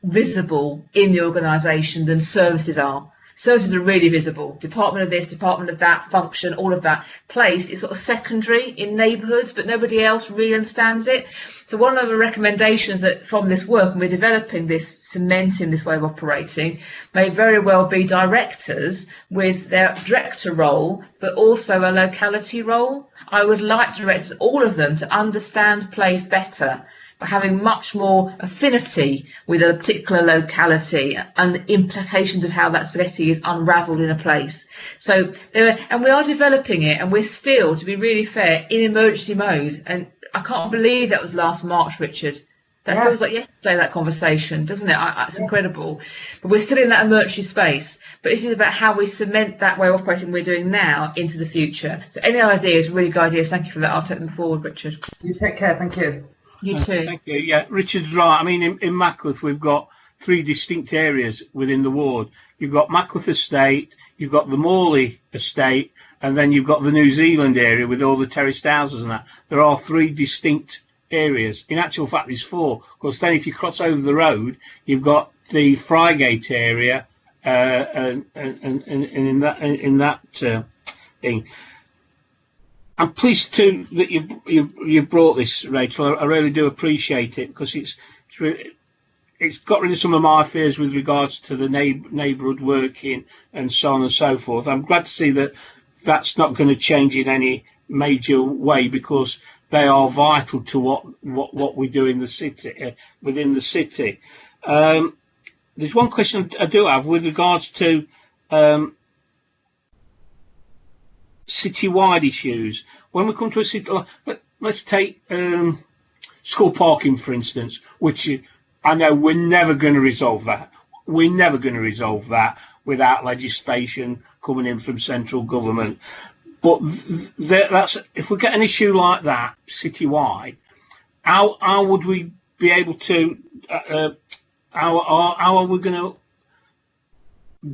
visible in the organisation than services are. Services are really visible. Department of this, department of that, function, all of that. Place is sort of secondary in neighbourhoods, but nobody else really understands it. So one of the recommendations that from this work, and we're developing this, cementing this way of operating, may very well be directors with their director role, but also a locality role. I would like directors, all of them, to understand place better, by having much more affinity with a particular locality and the implications of how that spaghetti is unravelled in a place. So and we are developing it, and we're still, to be really fair, in emergency mode. And I can't believe that was last March, Richard. That feels like yesterday, that conversation, doesn't it? It's incredible. But we're still in that emergency space. But this is about how we cement that way of operating we're doing now into the future. So any ideas, really good ideas. Thank you for that. I'll take them forward, Richard. You take care. Thank you. You too. Thank you. Yeah, Richard's right. I mean, in Mackworth, we've got 3 distinct areas within the ward. You've got Mackworth Estate, you've got the Morley Estate, and then you've got the New Zealand area with all the terraced houses and that. There are 3 distinct areas. In actual fact, there's 4. Because then if you cross over the road, you've got the Frygate area, and in that thing. I'm pleased too that you brought this, Rachel. I really do appreciate it, because it's got rid of some of my fears with regards to the neighbourhood working and so on and so forth. I'm glad to see that that's not going to change in any major way, because they are vital to what we do in the city, within the city. There's one question I do have with regards to citywide issues. When we come to a city, let's take school parking, for instance, which I know we're never going to resolve that. We're never going to resolve that without legislation coming in from central government. But that's, if we get an issue like that citywide, how would we be able to? How are we going to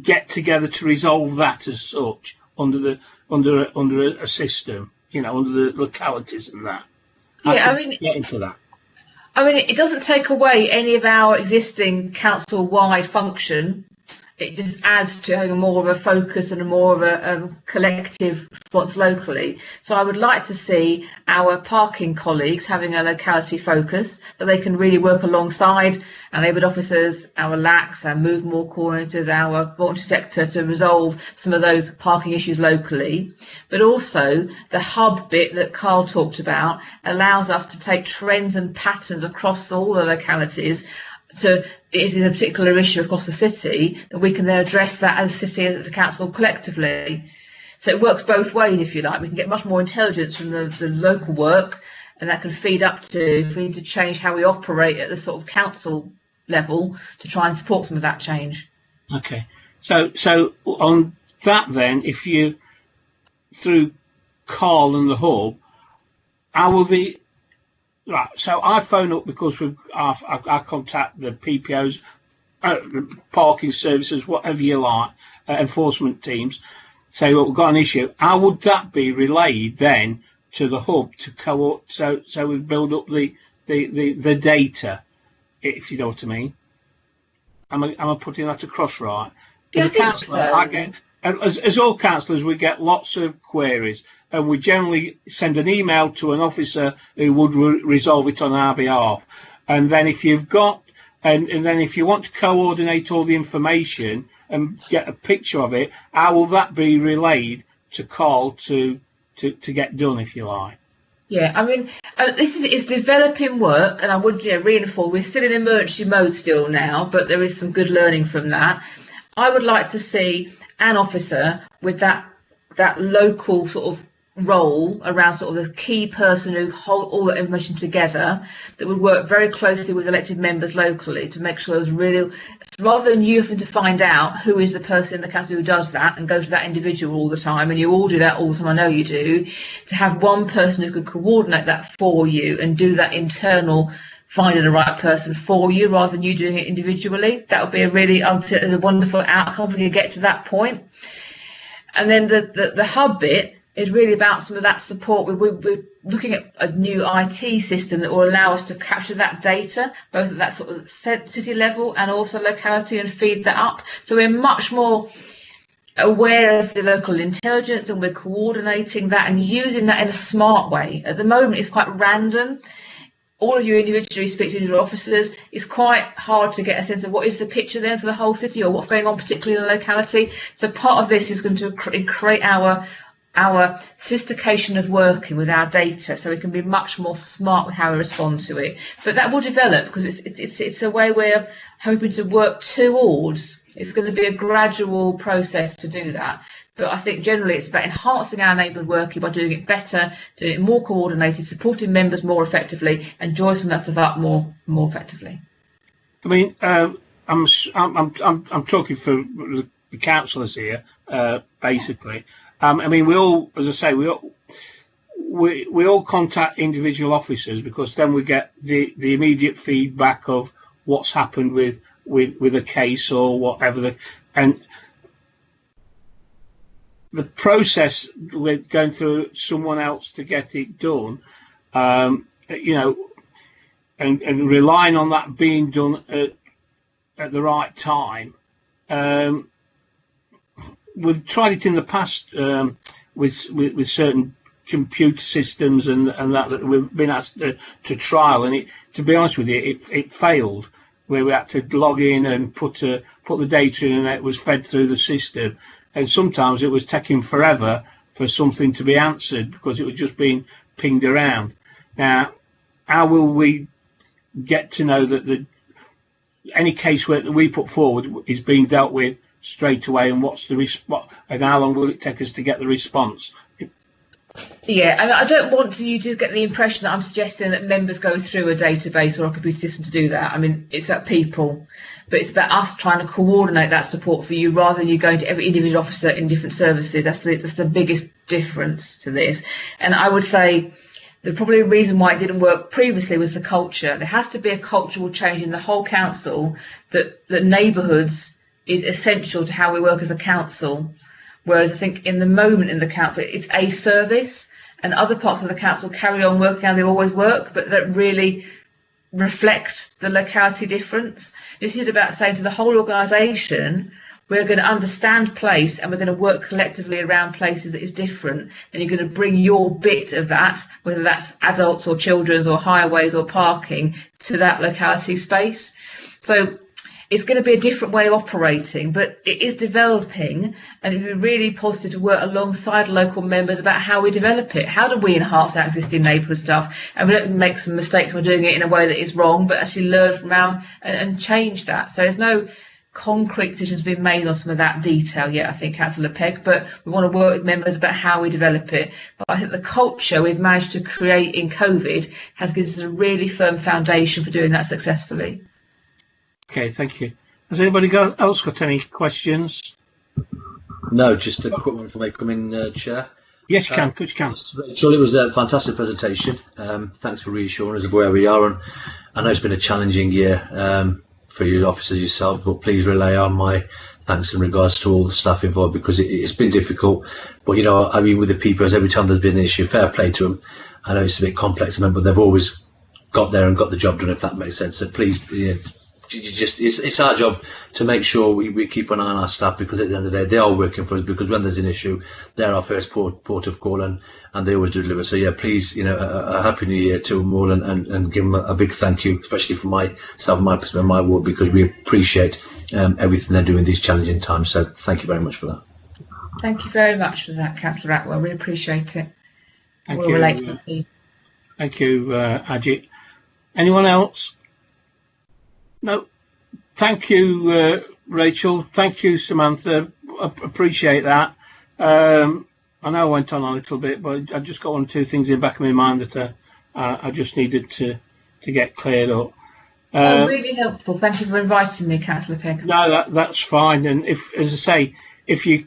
get together to resolve that as such under under a system, you know, under the localities and that. Yeah, I mean, get into that. I mean, it doesn't take away any of our existing council-wide function. It just adds to having more of a focus and more of a collective response locally. So I would like to see our parking colleagues having a locality focus, that they can really work alongside our neighbourhood officers, our LACs, our move more coordinators, our voluntary sector to resolve some of those parking issues locally. But also the hub bit that Carl talked about allows us to take trends and patterns across all the localities to, if it's a particular issue across the city, that we can then address that as a city, as a council collectively. So it works both ways, if you like. We can get much more intelligence from the local work, and that can feed up to, if we need to change how we operate at the sort of council level to try and support some of that change. Okay, so on that then, if you, through Carl and the hub, how will the, right, so I phone up because I contact the PPOs, the parking services, whatever you like, enforcement teams, say, well, we've got an issue. How would that be relayed then to the hub to so we build up the data, if you know what I mean? Am I putting that across right? Yeah, As a councillor, so. I get, as all councillors, we get lots of queries, and we generally send an email to an officer who would resolve it on our behalf. And then if you've got, and then if you want to coordinate all the information and get a picture of it, how will that be relayed to Carl to get done, if you like? Yeah, I mean, this is developing work, and I would reinforce, we're still in emergency mode still now, but there is some good learning from that. I would like to see an officer with that local sort of role around sort of the key person who hold all that information together, that would work very closely with elected members locally to make sure there's really, rather than you having to find out who is the person in the council who does that and go to that individual all the time, and you all do that all the time, I know you do, to have one person who could coordinate that for you and do that internal finding the right person for you rather than you doing it individually. That would be a really, I would say, a wonderful outcome when you get to that point. And then the hub bit is really about some of that support. We're looking at a new IT system that will allow us to capture that data, both at that sort of city level and also locality, and feed that up. So we're much more aware of the local intelligence, and we're coordinating that and using that in a smart way. At the moment, it's quite random. All of you individually speak to individual officers. It's quite hard to get a sense of what is the picture then for the whole city, or what's going on particularly in the locality. So part of this is going to create our sophistication of working with our data, so we can be much more smart with how we respond to it. But that will develop, because it's a way we're hoping to work towards. It's going to be a gradual process to do that. But I think generally it's about enhancing our neighbourhood working by doing it better, doing it more coordinated, supporting members more effectively, and joining that stuff up more effectively. I mean, I'm talking for the councillors here, basically. I mean, we all, as I say, we all contact individual officers, because then we get the immediate feedback of what's happened with a case or whatever. And the process with going through someone else to get it done, you know, and relying on that being done at the right time. We've tried it in the past with certain computer systems and that we've been asked to trial, and it, to be honest with you, it failed, where we had to log in and put the data in, and it was fed through the system, and sometimes it was taking forever for something to be answered because it was just being pinged around. Now, how will we get to know that any case that we put forward is being dealt with straight away, and what's the response, and how long will it take us to get the response? Yeah, I mean, I don't want you to get the impression that I'm suggesting that members go through a database or a computer system to do that. I mean, it's about people, but it's about us trying to coordinate that support for you rather than you going to every individual officer in different services. That's the biggest difference to this. And I would say the probably reason why it didn't work previously was the culture. There has to be a cultural change in the whole council that neighbourhoods is essential to how we work as a council. Whereas I think in the moment in the council, it's a service, and other parts of the council carry on working how they always work, but that really reflect the locality difference. This is about saying to the whole organisation, we're going to understand place and we're going to work collectively around places that is different, and you're going to bring your bit of that, whether that's adults or children's or highways or parking, to that locality space. So it's going to be a different way of operating, but it is developing, and it'd be really positive to work alongside local members about how we develop it. How do we enhance our existing neighbourhood stuff, and we don't make some mistakes when we're doing it in a way that is wrong, but actually learn from our and change that. So there's no concrete decisions being made on some of that detail yet, I think, Councillor Pegg, but we want to work with members about how we develop it. But I think the culture we've managed to create in COVID has given us a really firm foundation for doing that successfully. Okay, thank you. Has anybody else got any questions? No, just a quick one for me. Come in, Chair. Yes, you can. You can. Rachel, it was a fantastic presentation. Thanks for reassuring us of where we are, and I know it's been a challenging year for you officers yourself, but please relay on my thanks in regards to all the staff involved, because it's been difficult. But, you know, I mean, with the people, every time there's been an issue, fair play to them. I know it's a bit complex, but they've always got there and got the job done, if that makes sense. So please, it's our job to make sure we keep an eye on our staff, because at the end of the day, they are working for us, because when there's an issue, they're our first port of call, and they always deliver. So yeah, please, a happy new year to them all, and give them a big thank you, especially from myself, my perspective, my ward, because we appreciate everything they're doing in these challenging times. So thank you very much for that. Thank you very much for that, Councillor Atwell. We appreciate it. Thank you. Thank you, Ajit. Anyone else? No. Thank you, Rachel. Thank you, Samantha. I appreciate that. I know I went on a little bit, but I just got one or two things in the back of my mind that I just needed to get cleared up. Really helpful. Thank you for inviting me, Councillor Pegg. No, that's fine. And if, as I say, if you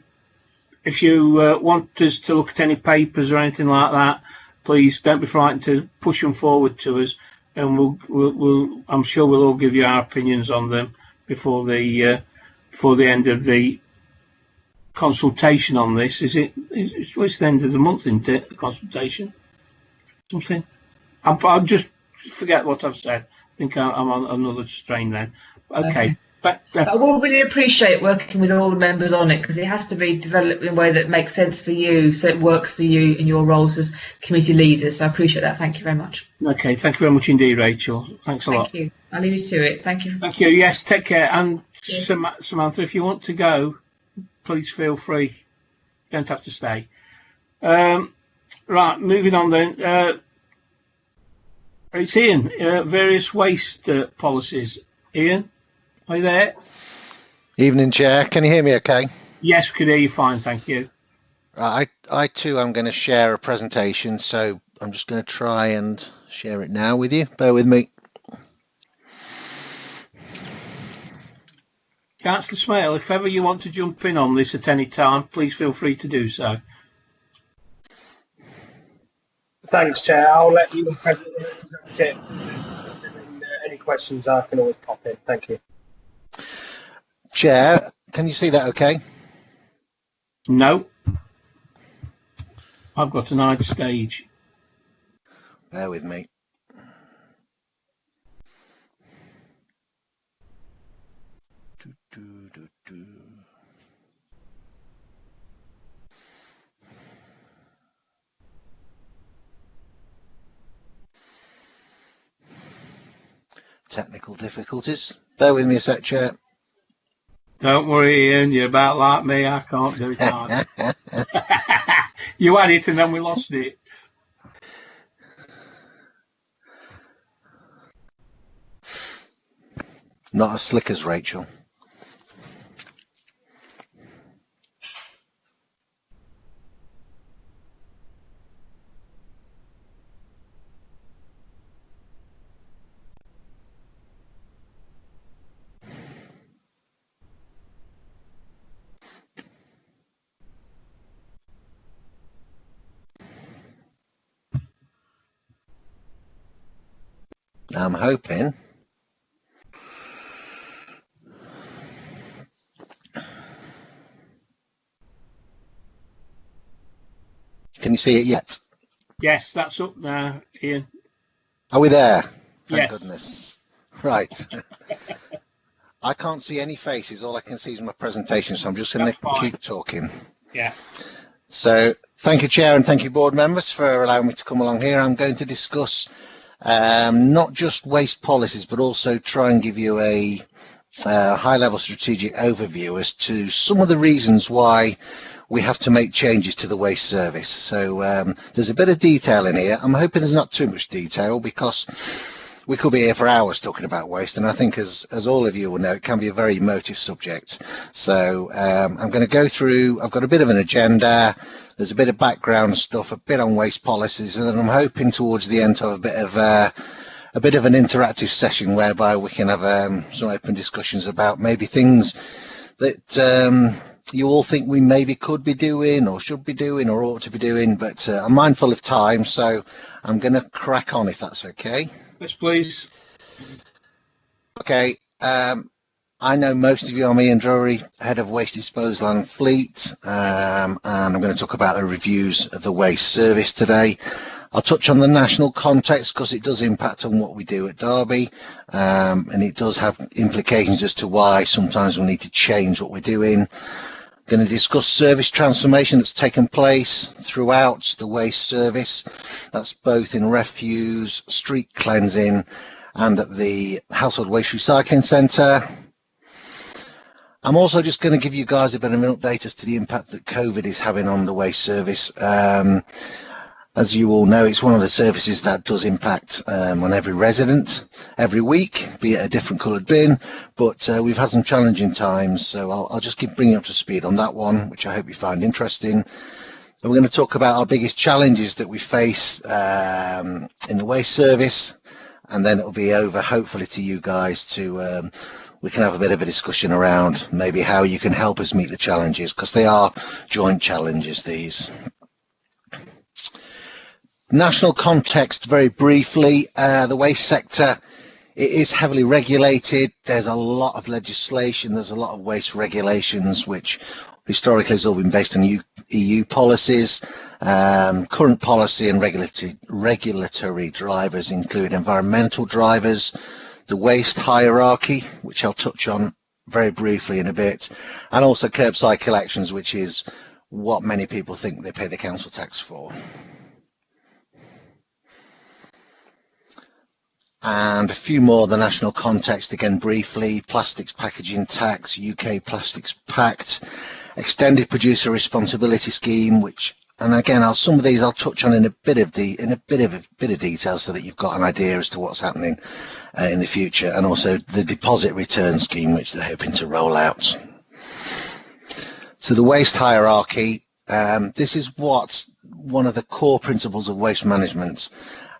want us to look at any papers or anything like that, please don't be frightened to push them forward to us, and we'll I'm sure we'll all give you our opinions on them before the end of the consultation on this. It's the end of the month, isn't it? The consultation, something. I'll just forget what I've said. I think I'm on another strain then. Okay. But I will really appreciate working with all the members on it, because it has to be developed in a way that makes sense for you, so it works for you in your roles as committee leaders. So I appreciate that. Thank you very much. Okay, thank you very much indeed, Rachel. Thanks a lot. Thank you. I'll leave you to it. Thank you. Thank you. Yes, take care. And Samantha, if you want to go, please feel free. You don't have to stay. Right, moving on then. It's Ian. Various waste policies. Ian? Are you there? Evening, Chair. Can you hear me okay? Yes, we can hear you fine, thank you. Right, I too am going to share a presentation, so I'm just going to try and share it now with you. Bear with me. Councillor Smale, if ever you want to jump in on this at any time, please feel free to do so. Thanks, Chair. I'll let you present it. Any questions I can always pop in. Thank you. Chair, can you see that okay? No. I've got an odd stage. Bear with me. Technical difficulties. Bear with me a sec, Chair. Don't worry, Ian, you're about like me. I can't do it hard. You had it and then we lost it. Not as slick as Rachel. I'm hoping Can you see it yet? Yes, that's up now, Ian. Are we there? Thank Yes. goodness. Right. I can't see any faces. All I can see is my presentation, so I'm just going to keep talking. Yeah. So thank you, Chair, and thank you, board members, for allowing me to come along here. I'm going to discuss not just waste policies, but also try and give you a high-level strategic overview as to some of the reasons why we have to make changes to the waste service. So there's a bit of detail in here. I'm hoping there's not too much detail, because we could be here for hours talking about waste, and I think as all of you will know, it can be a very emotive subject. So I'm going to go through, I've got a bit of an agenda, there's a bit of background stuff, a bit on waste policies, and then I'm hoping towards the end to have a bit of an interactive session whereby we can have some open discussions about maybe things that you all think we maybe could be doing or should be doing or ought to be doing, but I'm mindful of time, so I'm going to crack on if that's okay. Yes, please. Okay, I know most of you. I'm Ian Drury, Head of Waste Disposal and Fleet, and I'm going to talk about the reviews of the waste service today. I'll touch on the national context because it does impact on what we do at Derby, and it does have implications as to why sometimes we need to change what we're doing. I'm going to discuss service transformation that's taken place throughout the waste service. That's both in refuse, street cleansing, and at the household waste recycling centre. I'm also just going to give you guys a bit of an update as to the impact that COVID is having on the waste service. As you all know, it's one of the services that does impact on every resident every week, be it a different coloured bin, but we've had some challenging times, so I'll just keep bringing you up to speed on that one, which I hope you find interesting. And we're going to talk about our biggest challenges that we face in the waste service, and then it'll be over hopefully to you guys to we can have a bit of a discussion around maybe how you can help us meet the challenges, because they are joint challenges, these. National context, very briefly, the waste sector, it is heavily regulated. There's a lot of legislation, there's a lot of waste regulations, which historically has all been based on EU policies. Current policy and regulatory drivers include environmental drivers, the waste hierarchy, which I'll touch on very briefly in a bit, and also curbside collections, which is what many people think they pay the council tax for. And a few more, the national context, again briefly: plastics packaging tax, UK Plastics Pact, extended producer responsibility scheme, which, and again, some of these I'll touch on in a bit of detail so that you've got an idea as to what's happening in the future, and also the deposit return scheme, which they're hoping to roll out. So the waste hierarchy, this is what's one of the core principles of waste management.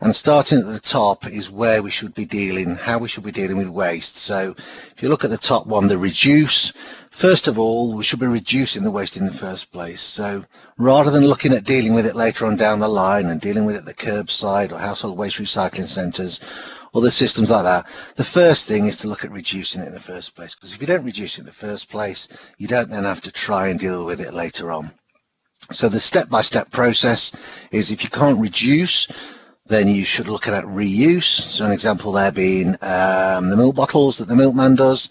And starting at the top is where we should be dealing, how we should be dealing with waste. So if you look at the top one, the reduce, first of all, we should be reducing the waste in the first place. So rather than looking at dealing with it later on down the line and dealing with it at the curbside or household waste recycling centres, other systems like that, the first thing is to look at reducing it in the first place. Because if you don't reduce it in the first place, you don't then have to try and deal with it later on. So the step-by-step process is, if you can't reduce, then you should look at reuse. So an example there being the milk bottles that the milkman does.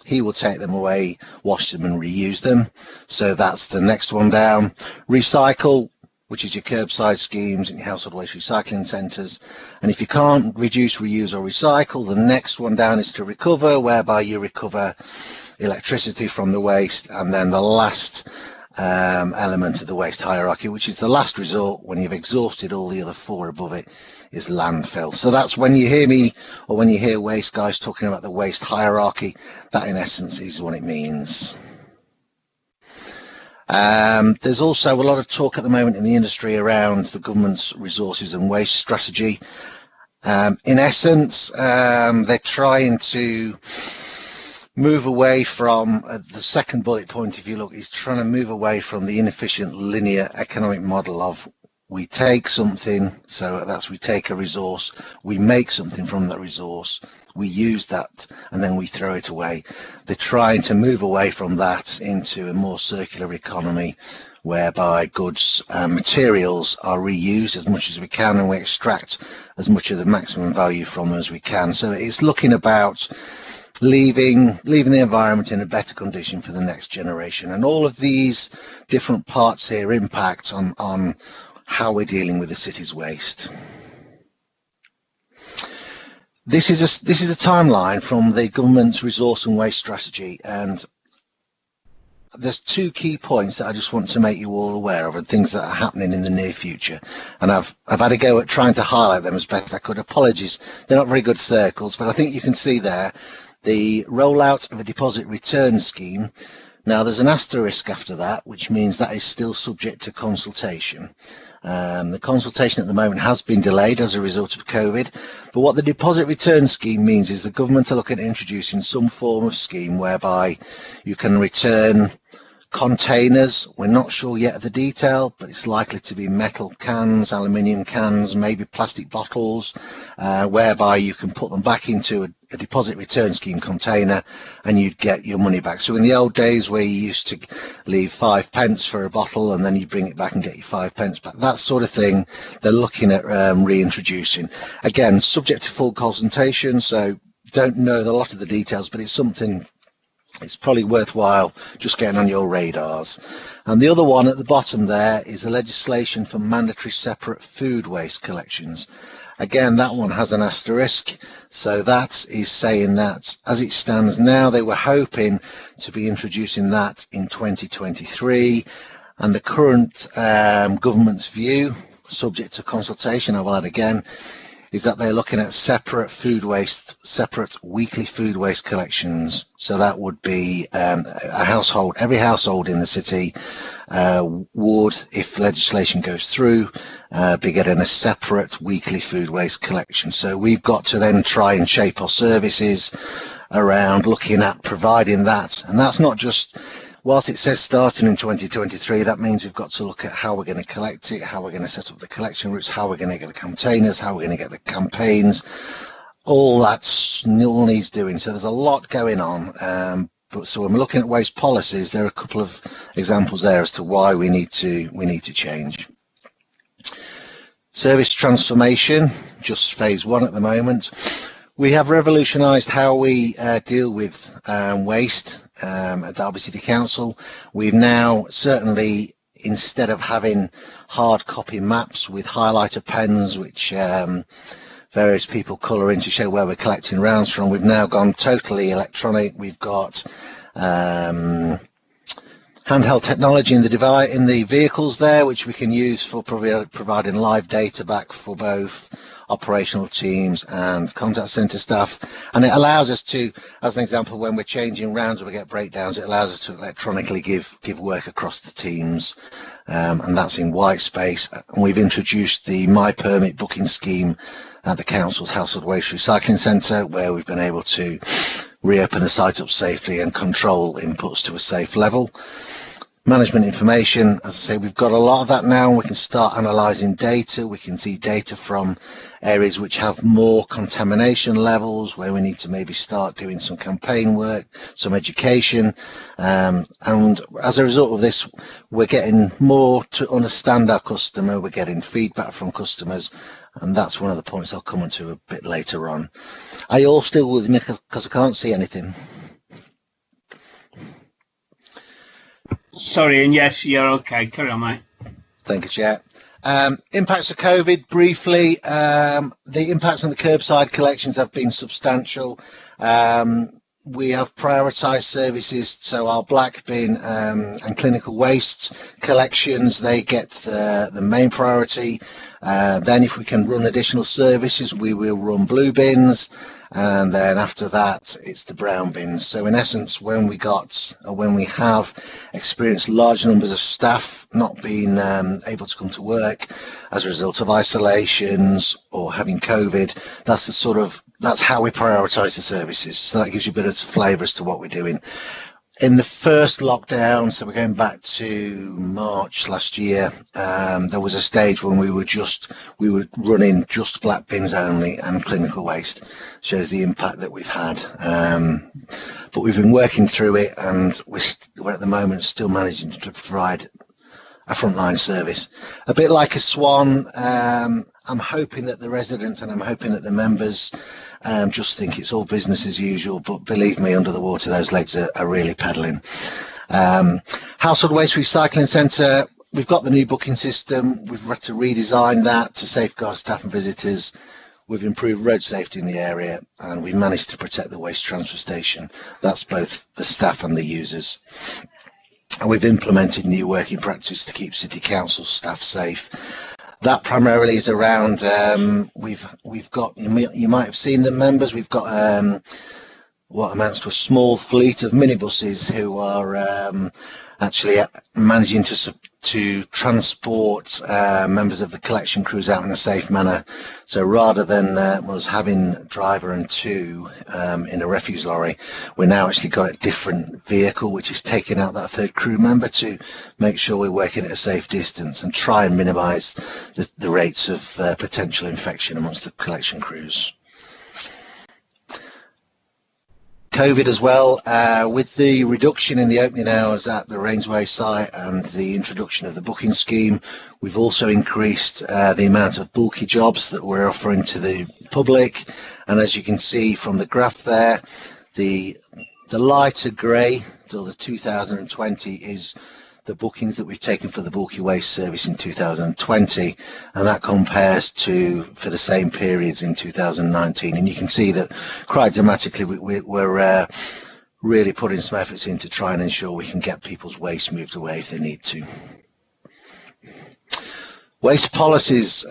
He will take them away, wash them and reuse them. So that's the next one down. Recycle, which is your curbside schemes and your household waste recycling centres. And if you can't reduce, reuse or recycle, the next one down is to recover, whereby you recover electricity from the waste. And then the last element of the waste hierarchy, which is the last resort when you've exhausted all the other four above it, is landfill. So that's when you hear me, or when you hear waste guys talking about the waste hierarchy, that in essence is what it means. There's also a lot of talk at the moment in the industry around the government's resources and waste strategy. In essence, they're trying to move away from the second bullet point, if you look, is trying to move away from the inefficient linear economic model of we take something, so we take a resource, we make something from that resource, we use that, and then we throw it away. They're trying to move away from that into a more circular economy, whereby goods and materials are reused as much as we can, and we extract as much of the maximum value from them as we can. So it's looking about leaving the environment in a better condition for the next generation. And all of these different parts here impact on how we're dealing with the city's waste. This is a timeline from the government's resource and waste strategy, and there's two key points that I just want to make you all aware of, and things that are happening in the near future. And I've had a go at trying to highlight them as best I could. Apologies, they're not very good circles, but I think you can see there the rollout of a deposit return scheme. Now there's an asterisk after that, which means that is still subject to consultation. The consultation at the moment has been delayed as a result of COVID, but what the deposit return scheme means is the government are looking at introducing some form of scheme whereby you can return containers. We're not sure yet of the detail, but it's likely to be metal cans, aluminium cans, maybe plastic bottles, whereby you can put them back into a deposit return scheme container and you'd get your money back. So in the old days where you used to leave 5p for a bottle and then you bring it back and get your 5p back, that sort of thing they're looking at reintroducing. Again, subject to full consultation, so don't know a lot of the details, but it's something it's probably worthwhile just getting on your radars. And the other one at the bottom there is a legislation for mandatory separate food waste collections. Again, that one has an asterisk, so that is saying that as it stands now, they were hoping to be introducing that in 2023, and the current government's view, subject to consultation, I'll add again, is that they're looking at separate weekly food waste collections. So that would be a household, every household in the city would, if legislation goes through, be getting a separate weekly food waste collection. So we've got to then try and shape our services around looking at providing that. And that's not just, whilst it says starting in 2023, that means we've got to look at how we're going to collect it, how we're going to set up the collection routes, how we're going to get the containers, how we're going to get the campaigns. All needs doing. So there's a lot going on. But so when we're looking at waste policies, there are a couple of examples there as to why we need to change. Service transformation, just phase 1 at the moment. We have revolutionised how we deal with waste at Derby City Council. We've now certainly, instead of having hard copy maps with highlighter pens, which various people colour in to show where we're collecting rounds from, we've now gone totally electronic. We've got handheld technology in the vehicles there, which we can use for providing live data back for both operational teams and contact centre staff. And it allows us to, as an example, when we're changing rounds or we get breakdowns, it allows us to electronically give work across the teams, and that's in white space. And we've introduced the My Permit booking scheme at the council's household waste recycling centre, where we've been able to reopen the site up safely and control inputs to a safe level. Management information, as I say, we've got a lot of that now, and we can start analysing data. We can see data from areas which have more contamination levels, where we need to maybe start doing some campaign work, some education, and as a result of this, we're getting more to understand our customer, we're getting feedback from customers, and that's one of the points I'll come on to a bit later on. Are you all still with me, because I can't see anything? Sorry, and yes, you're okay. Carry on, mate. Thank you, Chair. Impacts of COVID, briefly. The impacts on the curbside collections have been substantial. We have prioritised services, so our black bin and clinical waste collections, they get the main priority. Then if we can run additional services, we will run blue bins, and then after that it's the brown bins. So in essence, when we have experienced large numbers of staff not being able to come to work as a result of isolations or having COVID, that's how we prioritise the services. So that gives you a bit of flavour as to what we're doing. In the first lockdown, so we're going back to March last year, there was a stage when we were running just black bins only and clinical waste. Shows the impact that we've had. But we've been working through it, and we're at the moment still managing to provide a frontline service. A bit like a swan, I'm hoping that the residents and I'm hoping that the members just think it's all business as usual, but believe me, under the water those legs are really pedalling. Household Waste Recycling Centre, we've got the new booking system. We've had to redesign that to safeguard staff and visitors. We've improved road safety in the area, and we managed to protect the waste transfer station. That's both the staff and the users. And we've implemented new working practices to keep City Council staff safe. That primarily is around, we've got, you might have seen the members, we've got what amounts to a small fleet of minibuses who are actually managing to transport members of the collection crews out in a safe manner. So rather than us having driver and two in a refuse lorry, we're now actually got a different vehicle which is taking out that third crew member to make sure we're working at a safe distance and try and minimise the rates of potential infection amongst the collection crews. COVID as well, with the reduction in the opening hours at the Rainsway site and the introduction of the booking scheme, we've also increased the amount of bulky jobs that we're offering to the public. And as you can see from the graph there, the lighter grey, till the 2020, is the bookings that we've taken for the bulky waste service in 2020, and that compares to for the same periods in 2019. And you can see that quite dramatically we're really putting some efforts in to try and ensure we can get people's waste moved away if they need to. Waste policies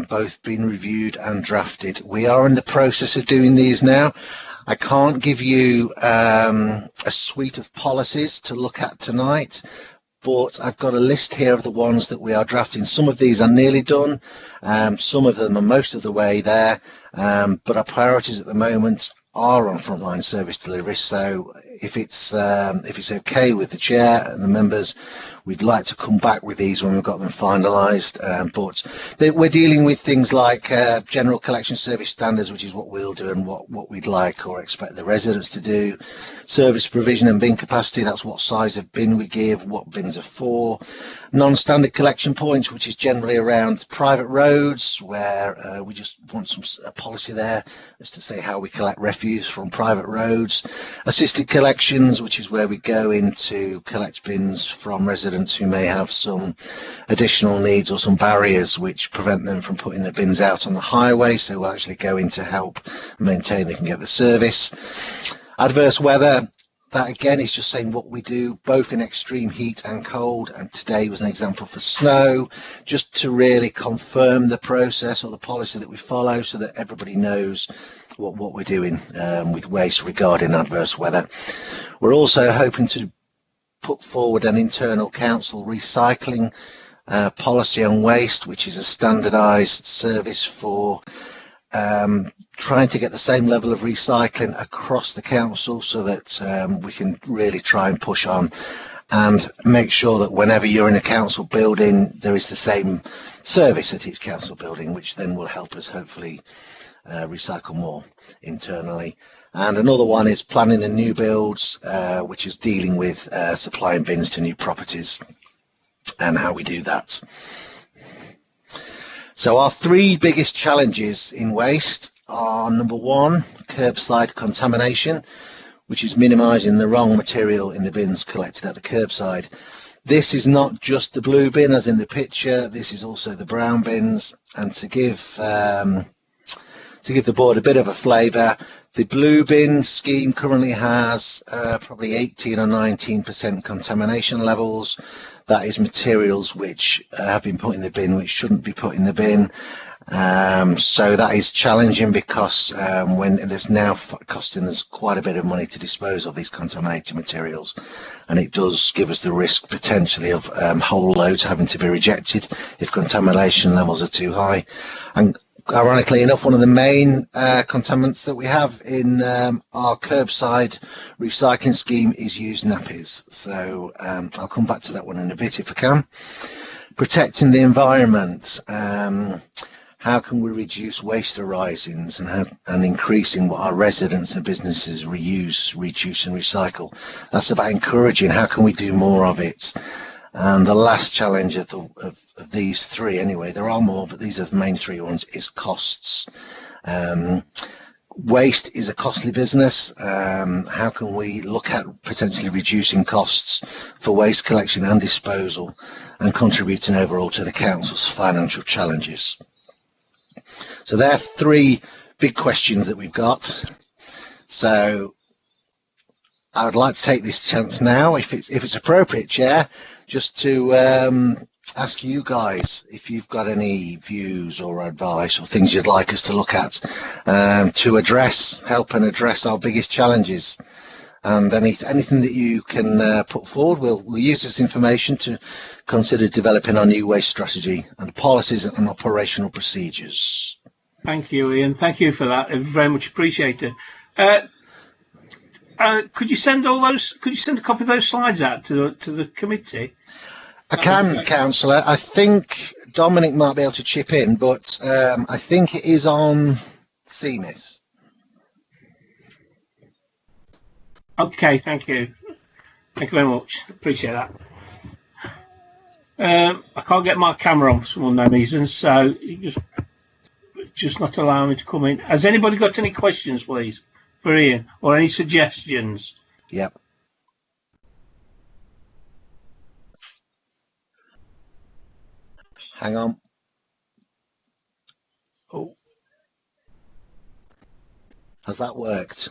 both been reviewed and drafted. We are in the process of doing these now. I can't give you a suite of policies to look at tonight, but I've got a list here of the ones that we are drafting. Some of these are nearly done, some of them are most of the way there, but our priorities at the moment are on frontline service delivery. So if it's okay with the chair and the members, we'd like to come back with these when we've got them finalised, but we're dealing with things like general collection service standards, which is what we'll do and what we'd like or expect the residents to do. Service provision and bin capacity, that's what size of bin we give, what bins are for. Non-standard collection points, which is generally around private roads, where we just want a policy there as to say how we collect refuse from private roads. Assisted collections, which is where we go in to collect bins from residents who may have some additional needs or some barriers which prevent them from putting the bins out on the highway, so we'll actually go in to help maintain they can get the service. Adverse weather, that again is just saying what we do both in extreme heat and cold, and today was an example for snow, just to really confirm the process or the policy that we follow so that everybody knows what we're doing with waste regarding adverse weather. We're also hoping to put forward an internal council recycling policy on waste, which is a standardised service for trying to get the same level of recycling across the council, so that we can really try and push on and make sure that whenever you're in a council building, there is the same service at each council building, which then will help us hopefully recycle more internally. And another one is planning and new builds, which is dealing with supplying bins to new properties and how we do that. So our three biggest challenges in waste are: number one, curbside contamination, which is minimising the wrong material in the bins collected at the curbside. This is not just the blue bin as in the picture, this is also the brown bins. And to give the board a bit of a flavour, the blue bin scheme currently has probably 18 or 19% contamination levels. That is materials which have been put in the bin which shouldn't be put in the bin. So that is challenging because when there's now costing us quite a bit of money to dispose of these contaminated materials, and it does give us the risk potentially of whole loads having to be rejected if contamination levels are too high. And ironically enough, one of the main contaminants that we have in our curbside recycling scheme is used nappies. So I'll come back to that one in a bit if I can. Protecting the environment. How can we reduce waste arisings and increasing what our residents and businesses reuse, reduce and recycle? That's about encouraging. How can we do more of it? And the last challenge of these three, anyway, there are more, but these are the main three ones, is costs. Waste is a costly business. How can we look at potentially reducing costs for waste collection and disposal and contributing overall to the council's financial challenges? So there are three big questions that we've got. So I would like to take this chance now, if it's appropriate, Chair, just to ask you guys if you've got any views or advice or things you'd like us to look at to help and address our biggest challenges. And anything that you can put forward, we'll use this information to consider developing our new waste strategy and policies and operational procedures. Thank you, Ian. Thank you for that. I very much appreciate it. Could you send all those? Could you send a copy of those slides out to the committee? I can, Councillor. I think Dominic might be able to chip in, but I think it is on CMIS. Okay, thank you. Thank you very much. Appreciate that. I can't get my camera on for some unknown reasons, so just not allowing me to come in. Has anybody got any questions, please, for Ian, or any suggestions? Yep. Hang on. Oh. Has that worked?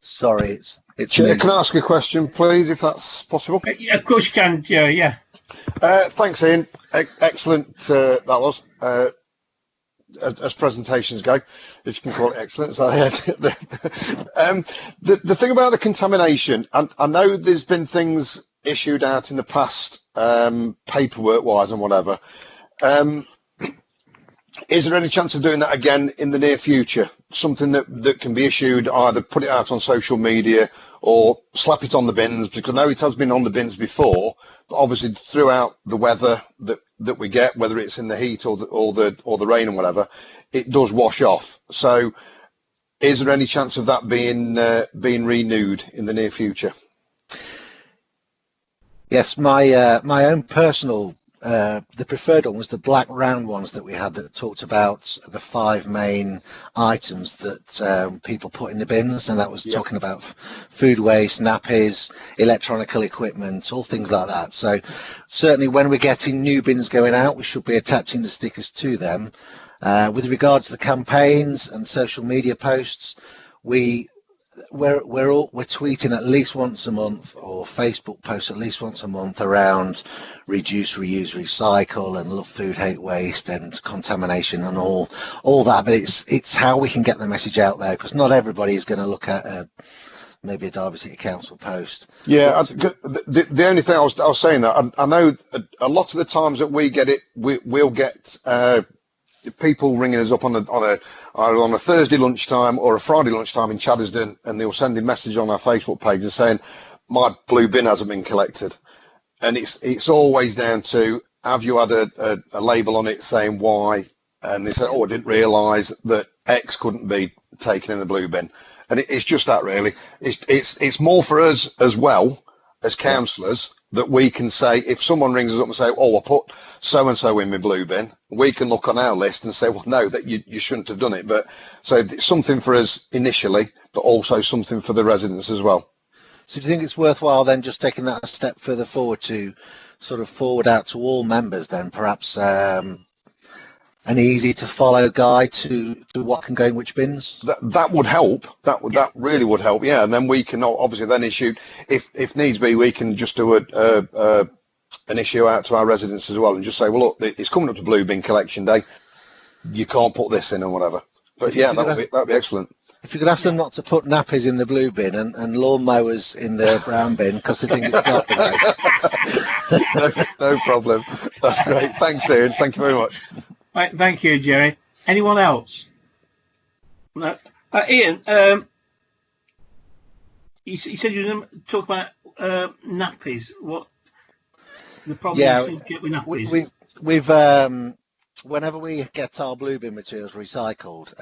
Sorry, it's Chair, can I ask a question, please, if that's possible? Yeah, of course you can, Joe, yeah. Thanks, Ian. Excellent, that was. As presentations go, if you can call it excellent. So, the thing about the contamination, I know there's been things issued out in the past, paperwork-wise and whatever. Is there any chance of doing that again in the near future? Something that can be issued, either put it out on social media or slap it on the bins, because I know it has been on the bins before, but obviously throughout the weather that we get, whether it's in the heat or the rain and whatever, it does wash off. So is there any chance of that being renewed in the near future? Yes, my own personal the preferred one was the black round ones that we had that talked about the 5 main items that people put in the bins, and that was talking about food waste, nappies, electronical equipment, all things like that. So certainly when we're getting new bins going out, we should be attaching the stickers to them. With regards to the campaigns and social media posts, we're tweeting at least once a month, or Facebook posts at least once a month, around reduce, reuse, recycle, and love food, hate waste, and contamination, and all that. But it's how we can get the message out there, because not everybody is going to look at maybe a Derby City Council post. Yeah, the only thing I was saying that I know a lot of the times that we get it, we'll get people ringing us up on a Thursday lunchtime or a Friday lunchtime in Chaddesden, and they'll send a message on our Facebook page and saying my blue bin hasn't been collected, and it's always down to, have you had a label on it saying why? And they say, oh, I didn't realise that X couldn't be taken in the blue bin, and it's just that really. It's more for us as well as councillors, that we can say, if someone rings us up and say, oh, I put so and so in my blue bin, we can look on our list and say, well, no, that you shouldn't have done it. But so it's something for us initially, but also something for the residents as well. So do you think it's worthwhile then just taking that a step further forward to sort of forward out to all members then, perhaps an easy to follow guide to what can go in which bins? That would help. That really would help. Yeah, and then we can obviously then issue, if needs be, we can just do an issue out to our residents as well, and just say, well, look, it's coming up to blue bin collection day. You can't put this in or whatever. But yeah, that'd be excellent. If you could ask them not to put nappies in the blue bin and lawnmowers in the brown bin, because they think it's garbage. No problem. That's great. Thanks, Ian. Thank you very much. Thank you, Jerry. Anyone else? No. Ian, you said you were going to talk about nappies. What the problem Yeah, you seem to get with nappies? we've whenever we get our blue bin materials recycled,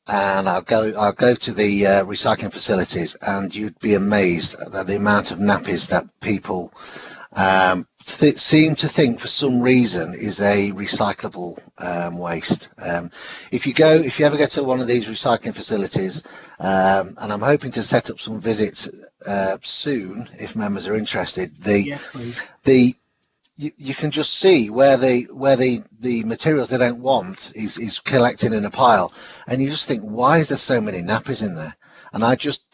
and I'll go to the recycling facilities, and you'd be amazed at the amount of nappies that people seem to think for some reason is a recyclable waste. If you ever go to one of these recycling facilities, and I'm hoping to set up some visits soon if members are interested, you can just see where the materials they don't want is collecting in a pile, and you just think, why is there so many nappies in there? And I just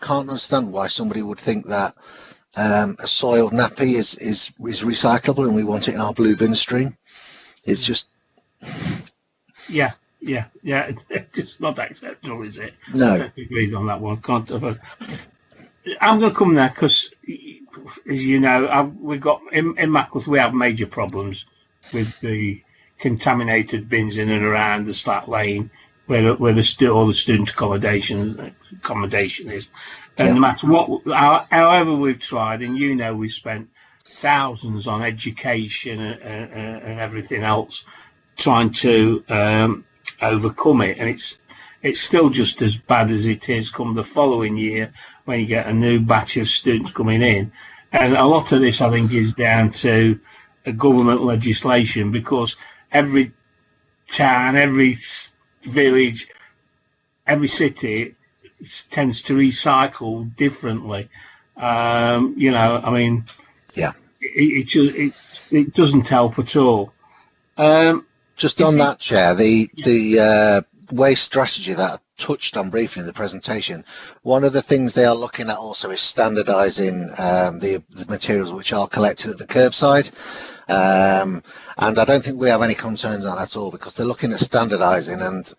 can't understand why somebody would think that a soiled nappy is recyclable and we want it in our blue bin stream. It's just yeah, it's just not acceptable, is it? No. I agreed on that one. I'm going to come there because, as you know, we've got in Macclesfield we have major problems with the contaminated bins in and around the Slack Lane where all the student accommodation is. And no matter what, however we've tried, and you know, we've spent thousands on education and everything else trying to overcome it, and it's still just as bad as it is come the following year when you get a new batch of students coming in. And a lot of this, I think, is down to government legislation, because every town, every village, every city tends to recycle differently. You know, I mean, yeah, it doesn't help at all. Just on that, Chair, the waste strategy that I touched on briefly in the presentation, one of the things they are looking at also is standardising the materials which are collected at the curbside. And I don't think we have any concerns on that at all, because they're looking at standardising, and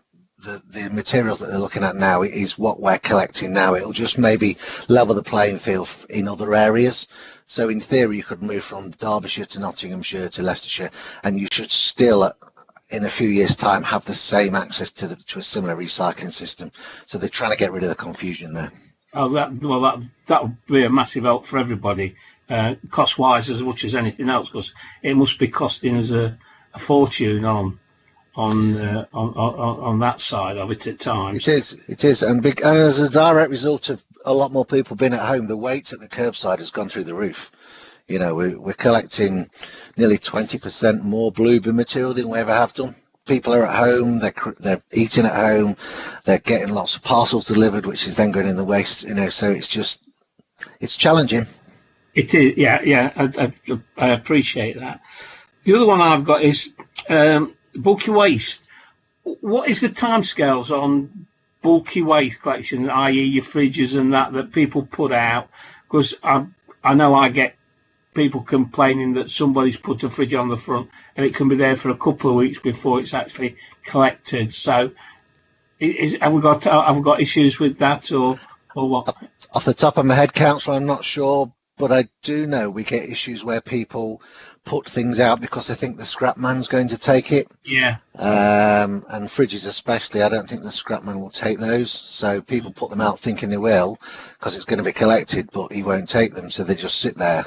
the materials that they're looking at now is what we're collecting now. It'll just maybe level the playing field in other areas. So in theory, you could move from Derbyshire to Nottinghamshire to Leicestershire, and you should still, in a few years' time, have the same access to a similar recycling system. So they're trying to get rid of the confusion there. Oh, that would be a massive help for everybody, cost-wise as much as anything else, because it must be costing us a fortune on that side of it at times. It is, and as a direct result of a lot more people being at home, the weight at the curbside has gone through the roof. You know, we're collecting nearly 20% more blue bin material than we ever have done. People are at home, they're eating at home, they're getting lots of parcels delivered, which is then going in the waste. You know, so it's challenging. It is, yeah. I appreciate that. The other one I've got is bulky waste. What is the timescales on bulky waste collection, i.e. your fridges and that people put out? Because I know I get people complaining that somebody's put a fridge on the front and it can be there for a couple of weeks before it's actually collected. So have we got issues with that or what? Off the top of my head, Councillor, I'm not sure, but I do know we get issues where people put things out because they think the scrap man's going to take it. Yeah. And fridges especially, I don't think the scrap man will take those. So people put them out thinking they will because it's going to be collected, but he won't take them, so they just sit there.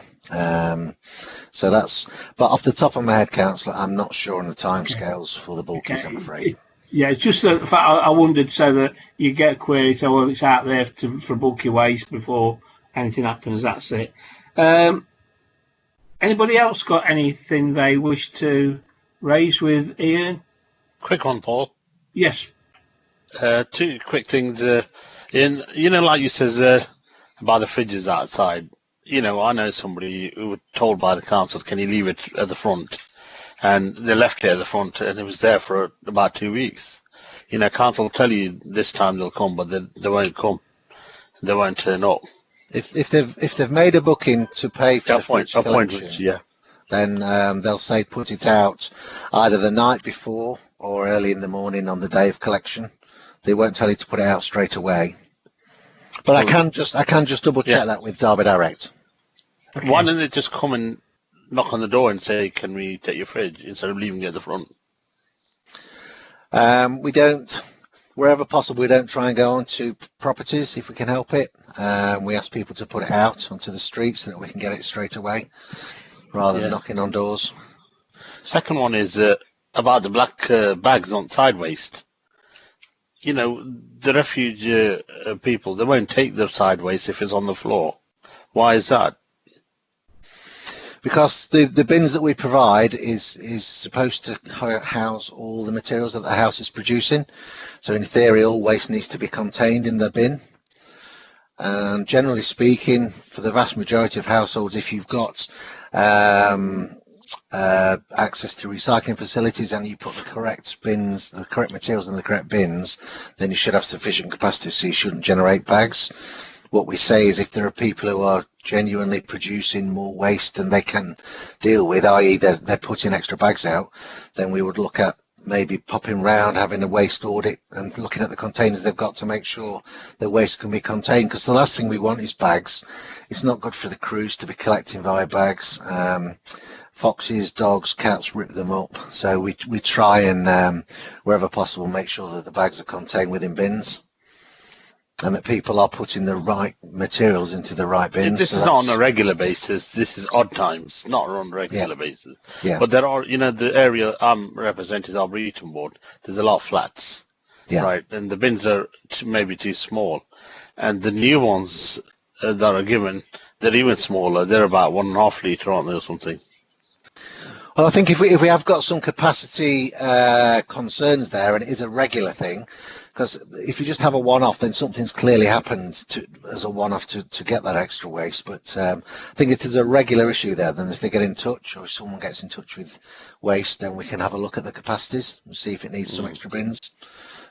So that's, but off the top of my head, Councillor, I'm not sure on the timescales for the bulkies, I'm afraid. Yeah, it's just the fact I wondered, so that you get a query, so well, it's out there for bulky waste before anything happens, that's it. Anybody else got anything they wish to raise with Ian? Quick one, Paul. Yes. Two quick things. Ian, you know, like you says about the fridges outside, you know, I know somebody who was told by the council, can you leave it at the front? And they left it at the front and it was there for about 2 weeks. You know, council will tell you this time they'll come, but they won't come. They won't turn up. If they've made a booking to pay for the fridge collection, yeah, then they'll say put it out either the night before or early in the morning on the day of collection. They won't tell you to put it out straight away. But I can just double check that with Derby Direct. Okay. Why don't they just come and knock on the door and say, can we take your fridge, instead of leaving it at the front? We don't, wherever possible, we don't try and go onto properties if we can help it. We ask people to put it out onto the street so that we can get it straight away, rather than knocking on doors. Second one is about the black bags on side waste. You know, the refuge people, they won't take their side waste if it's on the floor. Why is that? Because the bins that we provide is supposed to house all the materials that the house is producing. So in theory, all waste needs to be contained in the bin. And generally speaking, for the vast majority of households, if you've got access to recycling facilities and you put the correct bins, the correct materials in the correct bins, then you should have sufficient capacity, so you shouldn't generate bags. What we say is if there are people who are genuinely producing more waste than they can deal with, i.e. they're putting extra bags out, then we would look at maybe popping round, having a waste audit and looking at the containers they've got to make sure the waste can be contained, because the last thing we want is bags. It's not good for the crews to be collecting via bags. Foxes, dogs, cats rip them up, so we try and wherever possible make sure that the bags are contained within bins and that people are putting the right materials into the right bins. This is not on a regular basis. This is odd times, not on a regular basis. Yeah. But there are, you know, the area I'm representing is Arboretum Board. There's a lot of flats, right? And the bins are maybe too small. And the new ones that are given, they're even smaller. They're about 1.5 litre, aren't they, or something? Well, I think if we have got some capacity concerns there, and it is a regular thing, because if you just have a one-off, then something's clearly happened as a one-off to get that extra waste. But I think if there's a regular issue there, then if they get in touch, or if someone gets in touch with waste, then we can have a look at the capacities and see if it needs some extra bins.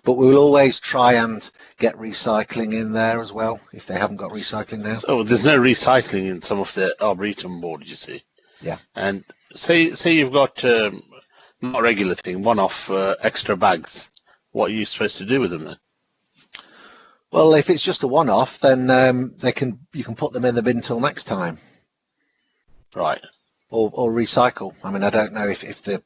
But we will always try and get recycling in there as well, if they haven't got recycling now. So there's no recycling in some of the Arboretum Board, you see. Yeah. And say you've got not a regular thing, one-off extra bags. What are you supposed to do with them then? Well, if it's just a one-off, then you can put them in the bin till next time. Right. Or recycle. I mean, I don't know if the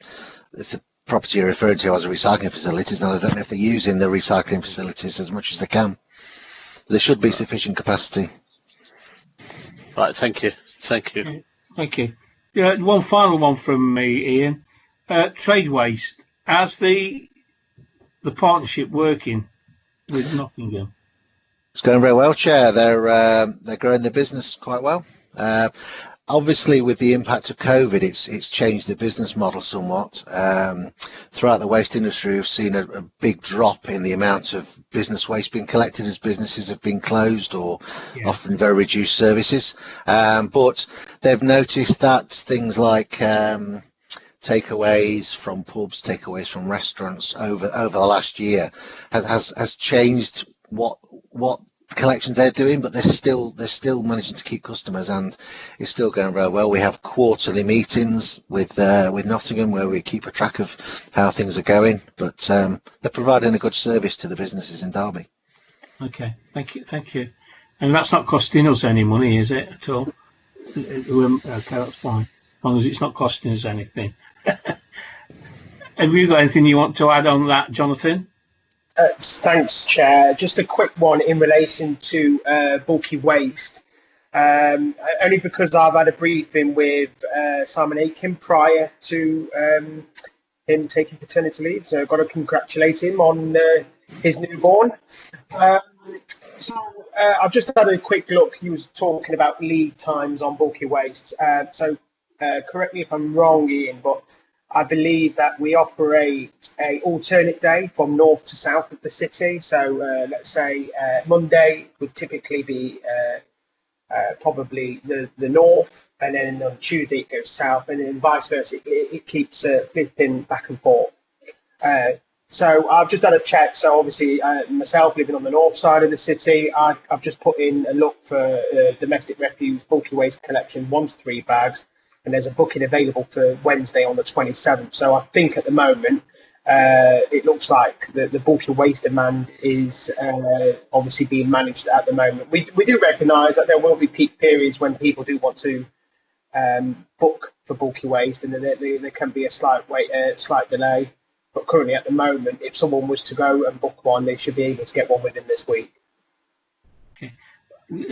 property you're referring to has a recycling facilities, and I don't know if they're using the recycling facilities as much as they can. There should be sufficient capacity. Right. Thank you. Thank you. Thank you. Yeah, one final one from me, Ian. Trade waste. As the partnership working with Nottingham? It's going very well, Chair. They're growing their business quite well. Obviously, with the impact of COVID, it's changed the business model somewhat. Throughout the waste industry, we've seen a big drop in the amount of business waste being collected as businesses have been closed or often very reduced services. But they've noticed that things like takeaways from pubs, takeaways from restaurants over the last year has changed what collections they're doing, but they're still managing to keep customers, and it's still going very well. We have quarterly meetings with Nottingham where we keep a track of how things are going, but they're providing a good service to the businesses in Derby. Okay, thank you. And that's not costing us any money, is it, at all? Okay, that's fine, as long as it's not costing us anything. Have you got anything you want to add on that, Jonathan? Thanks, Chair. Just a quick one in relation to bulky waste. Only because I've had a briefing with Simon Aiken prior to him taking paternity leave, so I've got to congratulate him on his newborn. So I've just had a quick look. He was talking about lead times on bulky waste. So correct me if I'm wrong, Ian, but I believe that we operate a alternate day from north to south of the city. So let's say Monday would typically be probably the north, and then on Tuesday it goes south, and then vice versa. It keeps flipping back and forth. So I've just done a check. So obviously myself living on the north side of the city, I've just put in a look for domestic refuse bulky waste collection, 1 to 3 bags. And there's a booking available for Wednesday on the 27th. So I think at the moment, it looks like the bulky waste demand is obviously being managed at the moment. We do recognise that there will be peak periods when people do want to book for bulky waste, and there can be a slight delay. But currently, at the moment, if someone was to go and book one, they should be able to get one within this week. Okay.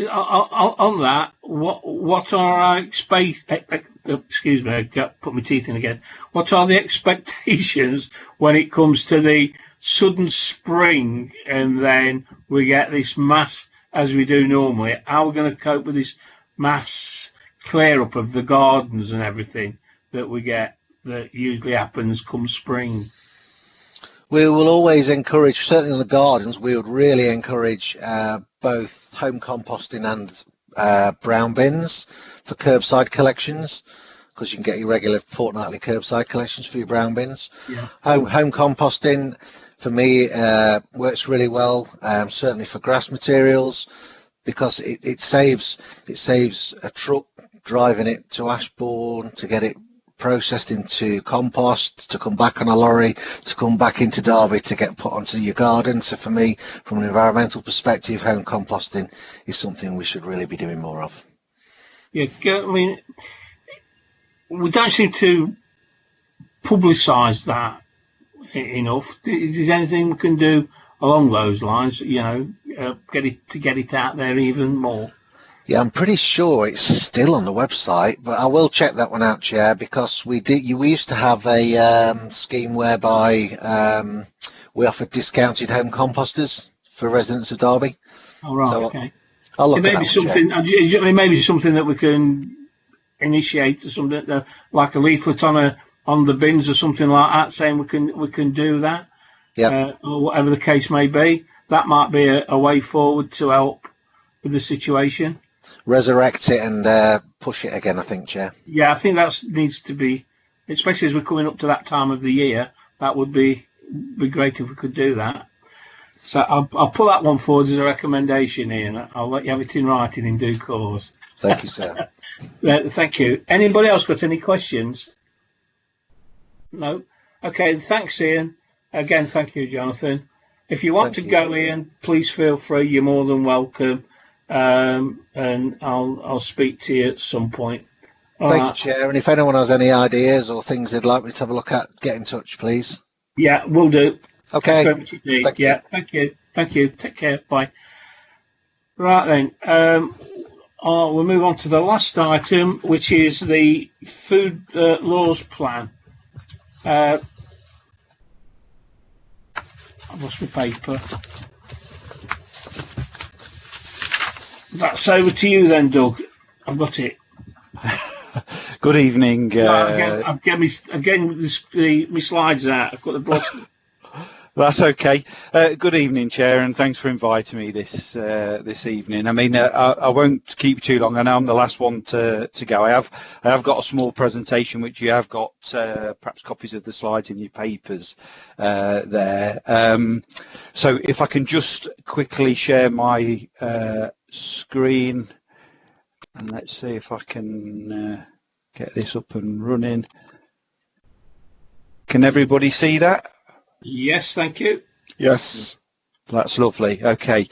On that, what are our excuse me, I got put my teeth in again. What are the expectations when it comes to the sudden spring and then we get this mass as we do normally? How are we going to cope with this mass clear up of the gardens and everything that we get that usually happens come spring? We will always encourage, certainly in the gardens, we would really encourage both home composting and brown bins for curbside collections, because you can get your regular fortnightly curbside collections for your brown bins. Yeah. Home composting for me works really well, certainly for grass materials, because it saves a truck driving it to Ashbourne to get it processed into compost, to come back on a lorry, to come back into Derby to get put onto your garden. So for me, from an environmental perspective, home composting is something we should really be doing more of. Yeah, I mean, we don't seem to publicise that enough. Is there anything we can do along those lines? You know, get it out there even more. Yeah, I'm pretty sure it's still on the website, but I will check that one out, Chair, because we used to have a scheme whereby we offered discounted home composters for residents of Derby. Oh, right, so okay. I'll look at maybe that something. one, maybe something that we can initiate, something like a leaflet on the bins or something like that, saying we can do that. Yeah. Or whatever the case may be. That might be a way forward to help with the situation. Resurrect it and push it again, I think, Chair. Yeah, I think that needs to be, especially as we're coming up to that time of the year. That would be great if we could do that. So I'll put that one forward as a recommendation, Ian. I'll let you have it in writing in due course. Thank you, sir. Thank you. Anybody else got any questions? No? Okay, thanks, Ian. Again, thank you, Jonathan. If you want to go, Ian, please feel free. You're more than welcome. And I'll speak to you at some point. Thank you, Chair. And if anyone has any ideas or things they'd like me to have a look at, get in touch, please. Yeah, we'll do. Okay. Thank you. Thank you. Take care. Bye. Right then. We'll move on to the last item, which is the food laws plan. I've lost my paper. That's over to you then, Doug. I've got it. Good evening. I'm getting my slides out. I've got the blocks. That's okay. Good evening, Chair, and thanks for inviting me this evening. I mean, I won't keep too long. I know I'm the last one to go. I have got a small presentation which you have got perhaps copies of the slides in your papers there. So if I can just quickly share my screen, and let's see if I can get this up and running. Can everybody see that? Yes, thank you. Yes. That's lovely. Okay.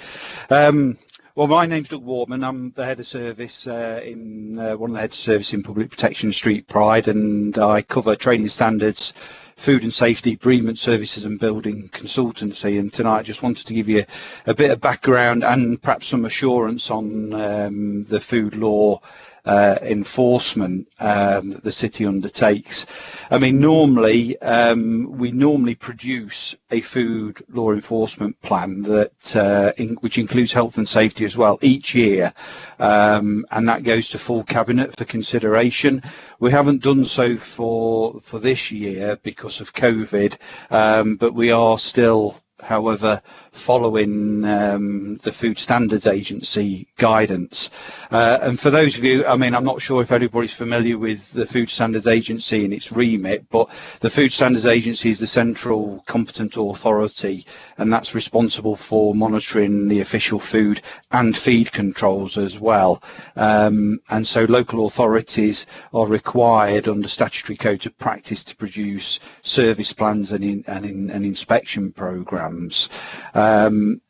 Well, my name's Doug Wortman. I'm the head of service in one of the heads of service in Public Protection Street Pride, and I cover training standards, food and safety, bereavement services and building consultancy. And tonight I just wanted to give you a bit of background and perhaps some assurance on the food law enforcement that the city undertakes. I mean, normally we normally produce a food law enforcement plan that which includes health and safety as well each year, and that goes to full cabinet for consideration. We haven't done so for this year because of COVID, but we are still, however, following the Food Standards Agency guidance. And for those of you, I mean, I'm not sure if everybody's familiar with the Food Standards Agency and its remit, but the Food Standards Agency is the central competent authority, and that's responsible for monitoring the official food and feed controls as well. And so local authorities are required under statutory codes of practice to produce service plans and inspection programmes. programs.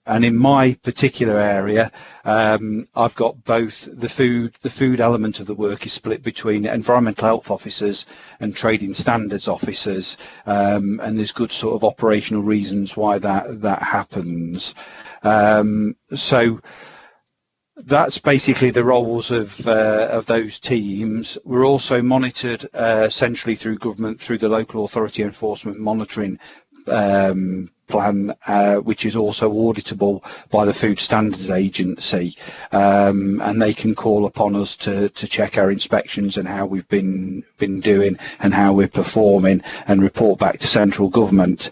And in my particular area, I've got both the food element of the work is split between environmental health officers and trading standards officers, and there's good sort of operational reasons why that happens. So that's basically the roles of those teams. We're also monitored centrally through government through the local authority enforcement monitoring plan, which is also auditable by the Food Standards Agency, and they can call upon us to check our inspections and how we've been doing and how we're performing and report back to central government.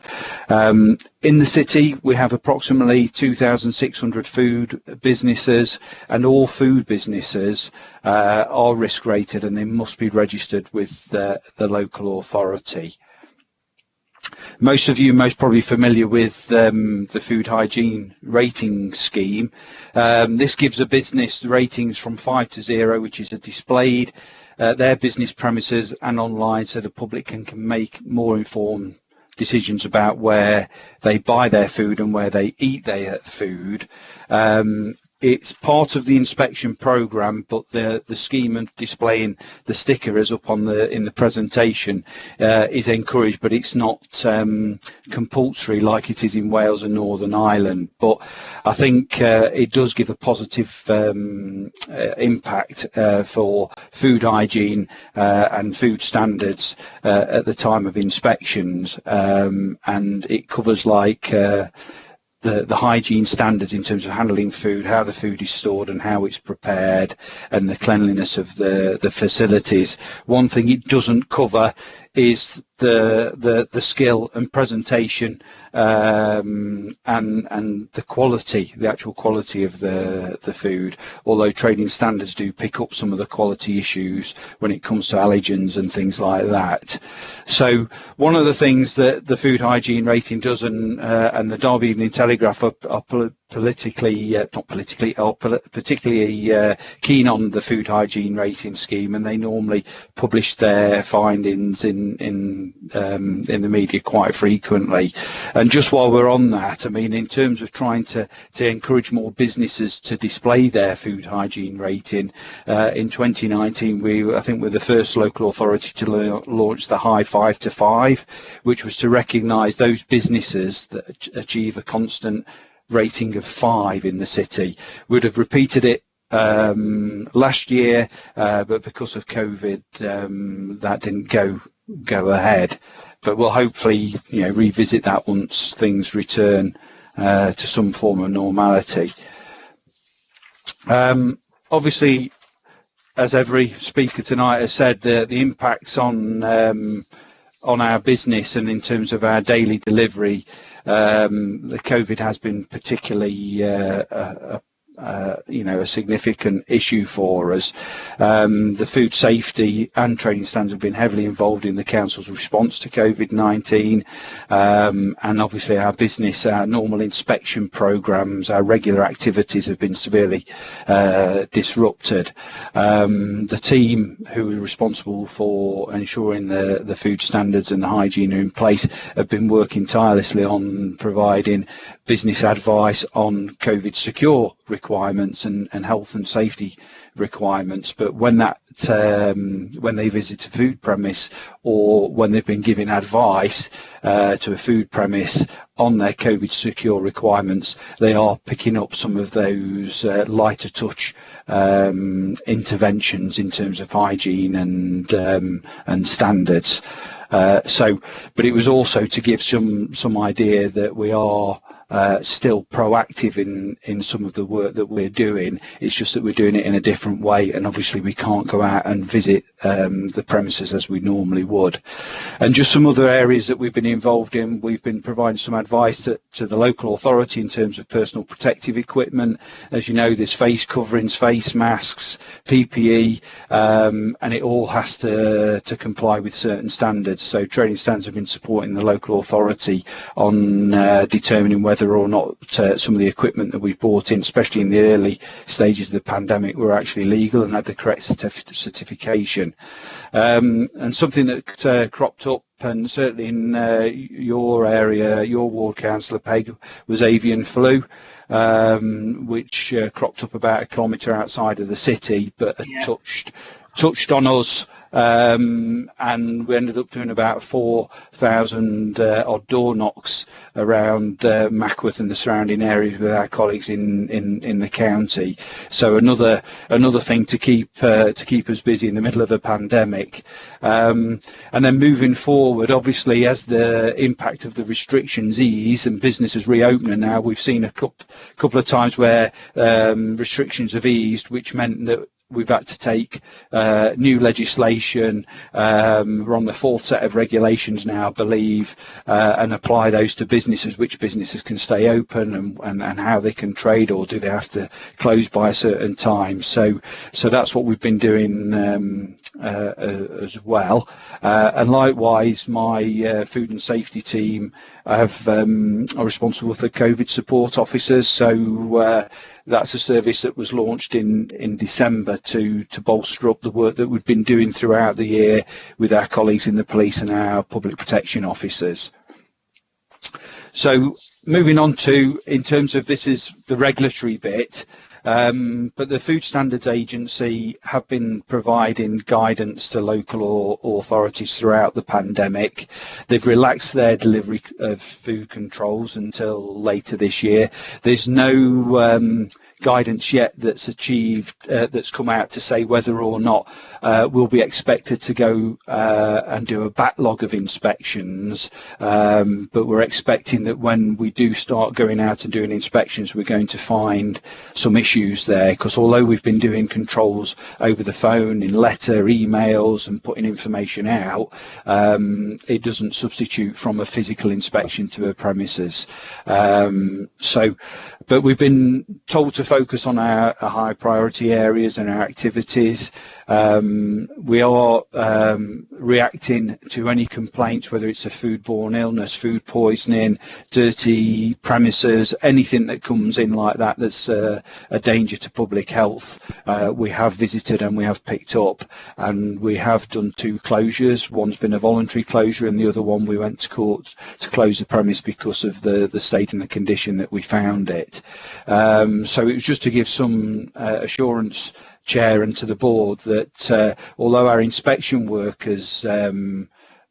In the city, we have approximately 2,600 food businesses, and all food businesses are risk rated and they must be registered with the local authority. Most of you most probably familiar with the food hygiene rating scheme. This gives a business ratings from 5 to 0, which is displayed their business premises and online, so the public can make more informed decisions about where they buy their food and where they eat their food. It's part of the inspection program, but the scheme of displaying the sticker as up on in the presentation is encouraged, but it's not compulsory like it is in Wales and Northern Ireland. But I think it does give a positive impact for food hygiene and food standards at the time of inspections, and it covers like the hygiene standards in terms of handling food, how the food is stored and how it's prepared, and the cleanliness of the facilities. One thing it doesn't cover is the skill and presentation and the quality, the actual quality of the food, although trading standards do pick up some of the quality issues when it comes to allergens and things like that. So one of the things that the food hygiene rating does, and the Derby Evening Telegraph are particularly keen on the food hygiene rating scheme, and they normally publish their findings in the media quite frequently. And just while we're on that, I mean, in terms of trying to encourage more businesses to display their food hygiene rating, in 2019 I think we're the first local authority to launch the High 5 to 5, which was to recognise those businesses that achieve a constant rating of 5 in the city. We'd have repeated it last year, but because of COVID, that didn't go ahead. But we'll hopefully, revisit that once things return to some form of normality. Obviously, as every speaker tonight has said, the impacts on our business and in terms of our daily delivery, the COVID has been particularly a significant issue for us. The food safety and trading standards have been heavily involved in the council's response to COVID-19, and obviously our business, our normal inspection programs, our regular activities have been severely disrupted. The team who are responsible for ensuring the food standards and the hygiene are in place have been working tirelessly on providing business advice on COVID secure requirements and health and safety requirements. But when they visit a food premise, or when they've been giving advice to a food premise on their COVID secure requirements, they are picking up some of those lighter touch interventions in terms of hygiene and standards. But it was also to give some idea that we are still proactive in some of the work that we're doing. It's just that we're doing it in a different way, and obviously we can't go out and visit the premises as we normally would. And just some other areas that we've been involved in, we've been providing some advice to the local authority in terms of personal protective equipment. As you know, there's face coverings, face masks, PPE, and it all has to comply with certain standards. So trading standards have been supporting the local authority on determining whether or not some of the equipment that we've bought in, especially in the early stages of the pandemic, were actually legal and had the correct certification. And something that cropped up and certainly in your area, your ward, Councillor Pegg, was avian flu, which cropped up about a kilometre outside of the city, but touched on us, and we ended up doing about 4,000 odd door knocks around Mackworth and the surrounding areas with our colleagues in the county. So another thing to keep us busy in the middle of a pandemic. And then moving forward, obviously, as the impact of the restrictions ease and businesses reopen, now we've seen a couple of times where restrictions have eased, which meant that we've had to take new legislation. We're on the fourth set of regulations now, I believe, and apply those to businesses, which businesses can stay open and how they can trade, or do they have to close by a certain time. So that's what we've been doing as well. And likewise, my food and safety team are responsible for COVID support officers. So that's a service that was launched in December to bolster up the work that we've been doing throughout the year with our colleagues in the police and our public protection officers. So moving on to, in terms of, this is the regulatory bit, but the Food Standards Agency have been providing guidance to local authorities throughout the pandemic. They've relaxed their delivery of food controls until later this year. There's no guidance yet that's come out to say whether or not we'll be expected to go and do a backlog of inspections, but we're expecting that when we do start going out and doing inspections, we're going to find some issues there, because although we've been doing controls over the phone, in letter, emails and putting information out, it doesn't substitute from a physical inspection to a premises. But we've been told to focus on our high priority areas and our activities. We are reacting to any complaints, whether it's a foodborne illness, food poisoning, dirty premises, anything that comes in like that that's a danger to public health. We have visited and we have picked up, and we have done 2 closures. One's been a voluntary closure, and the other one we went to court to close the premise because of the state and the condition that we found it. So it was just to give some assurance, Chair, and to the board that although our inspection work has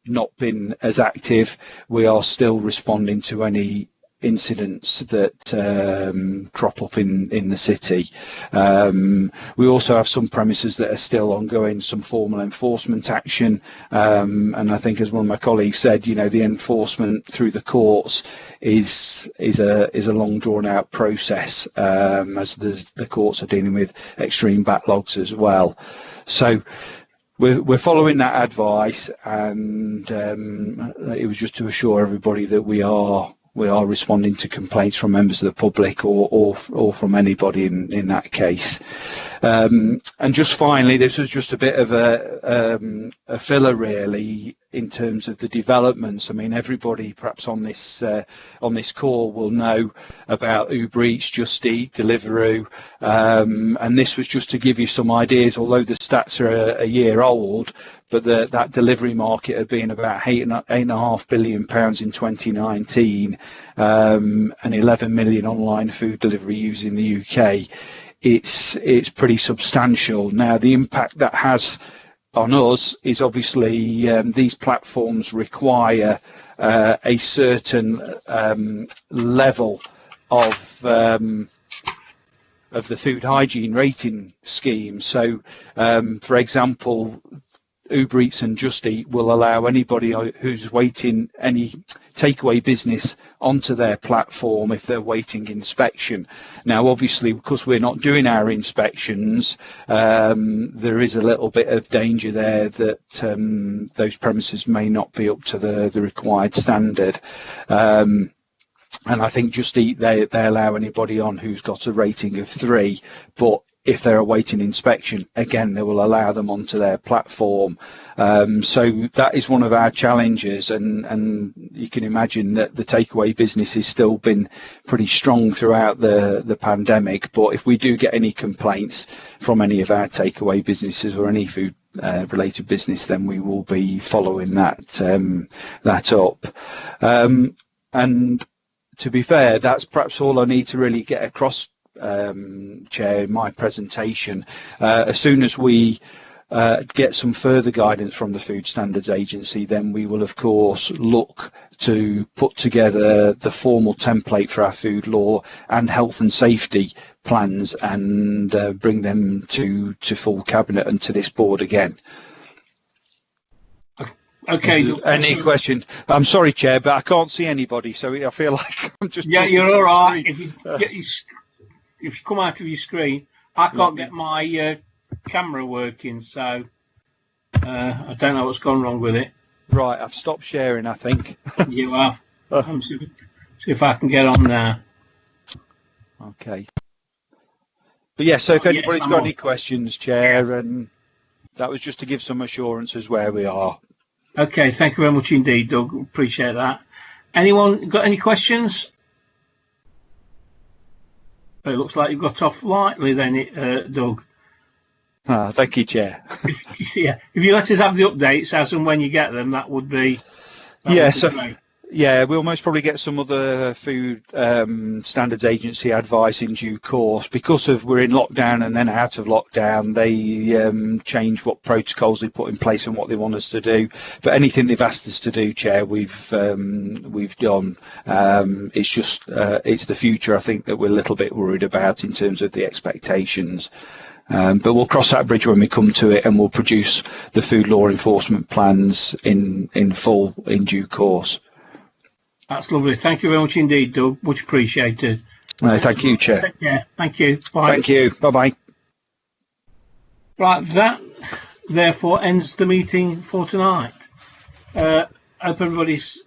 not been as active, we are still responding to any incidents that crop up in the city. We also have some premises that are still ongoing some formal enforcement action, and I think, as one of my colleagues said, you know, the enforcement through the courts is a long drawn out process, as the courts are dealing with extreme backlogs as well. So we're following that advice, and it was just to assure everybody that we are responding to complaints from members of the public or from anybody in that case. And just finally, this was just a bit of a filler, really, in terms of the developments. I mean, everybody perhaps on this call will know about Uber Eats, Just Eat, Deliveroo, and this was just to give you some ideas. Although the stats are a year old, but that delivery market had been about £8.5 billion in 2019, and 11 million online food delivery users in the UK. It's pretty substantial. Now, the impact that has on us is obviously these platforms require a certain level of the food hygiene rating scheme. So, for example, Uber Eats and Just Eat will allow anybody who's waiting any takeaway business onto their platform if they're waiting inspection. Now, obviously, because we're not doing our inspections, there is a little bit of danger there that those premises may not be up to the required standard. And I think Just Eat, they allow anybody on who's got a rating of 3, but if they're awaiting inspection, again, they will allow them onto their platform. So that is one of our challenges, and you can imagine that the takeaway business has still been pretty strong throughout the pandemic. But if we do get any complaints from any of our takeaway businesses or any food related business, then we will be following that up. And to be fair, that's perhaps all I need to really get across, Chair, in my presentation. As soon as we get some further guidance from the Food Standards Agency, then we will of course look to put together the formal template for our food law and health and safety plans and bring them to full cabinet and to this board again. Okay. Any question? I'm sorry, Chair, but I can't see anybody, so I feel like I'm just. Yeah, you're all right. If you come out of your screen, I can't get my camera working, so I don't know what's gone wrong with it. Right, I've stopped sharing, I think. You have. See if I can get on now. Okay. But yeah, so if anybody's got any questions, Chair, and that was just to give some assurances where we are. Okay, thank you very much indeed, Doug. Appreciate that. Anyone got any questions? It looks like you got off lightly then, Doug. Thank you, Chair. Yeah, if you let us have the updates as and when you get them, that would be. Great. Yeah, we'll most probably get some other food standards agency advice in due course. Because we're in lockdown and then out of lockdown, they change what protocols they put in place and what they want us to do. But anything they've asked us to do, Chair, we've done. It's just it's the future, I think, that we're a little bit worried about in terms of the expectations. But we'll cross that bridge when we come to it, and we'll produce the food law enforcement plans in full in due course. That's lovely. Thank you very much indeed, Doug. Much appreciated. Thank you, Chair. Take care. Thank you. Bye. Thank you. Bye-bye. Right, that therefore ends the meeting for tonight. Hope everybody's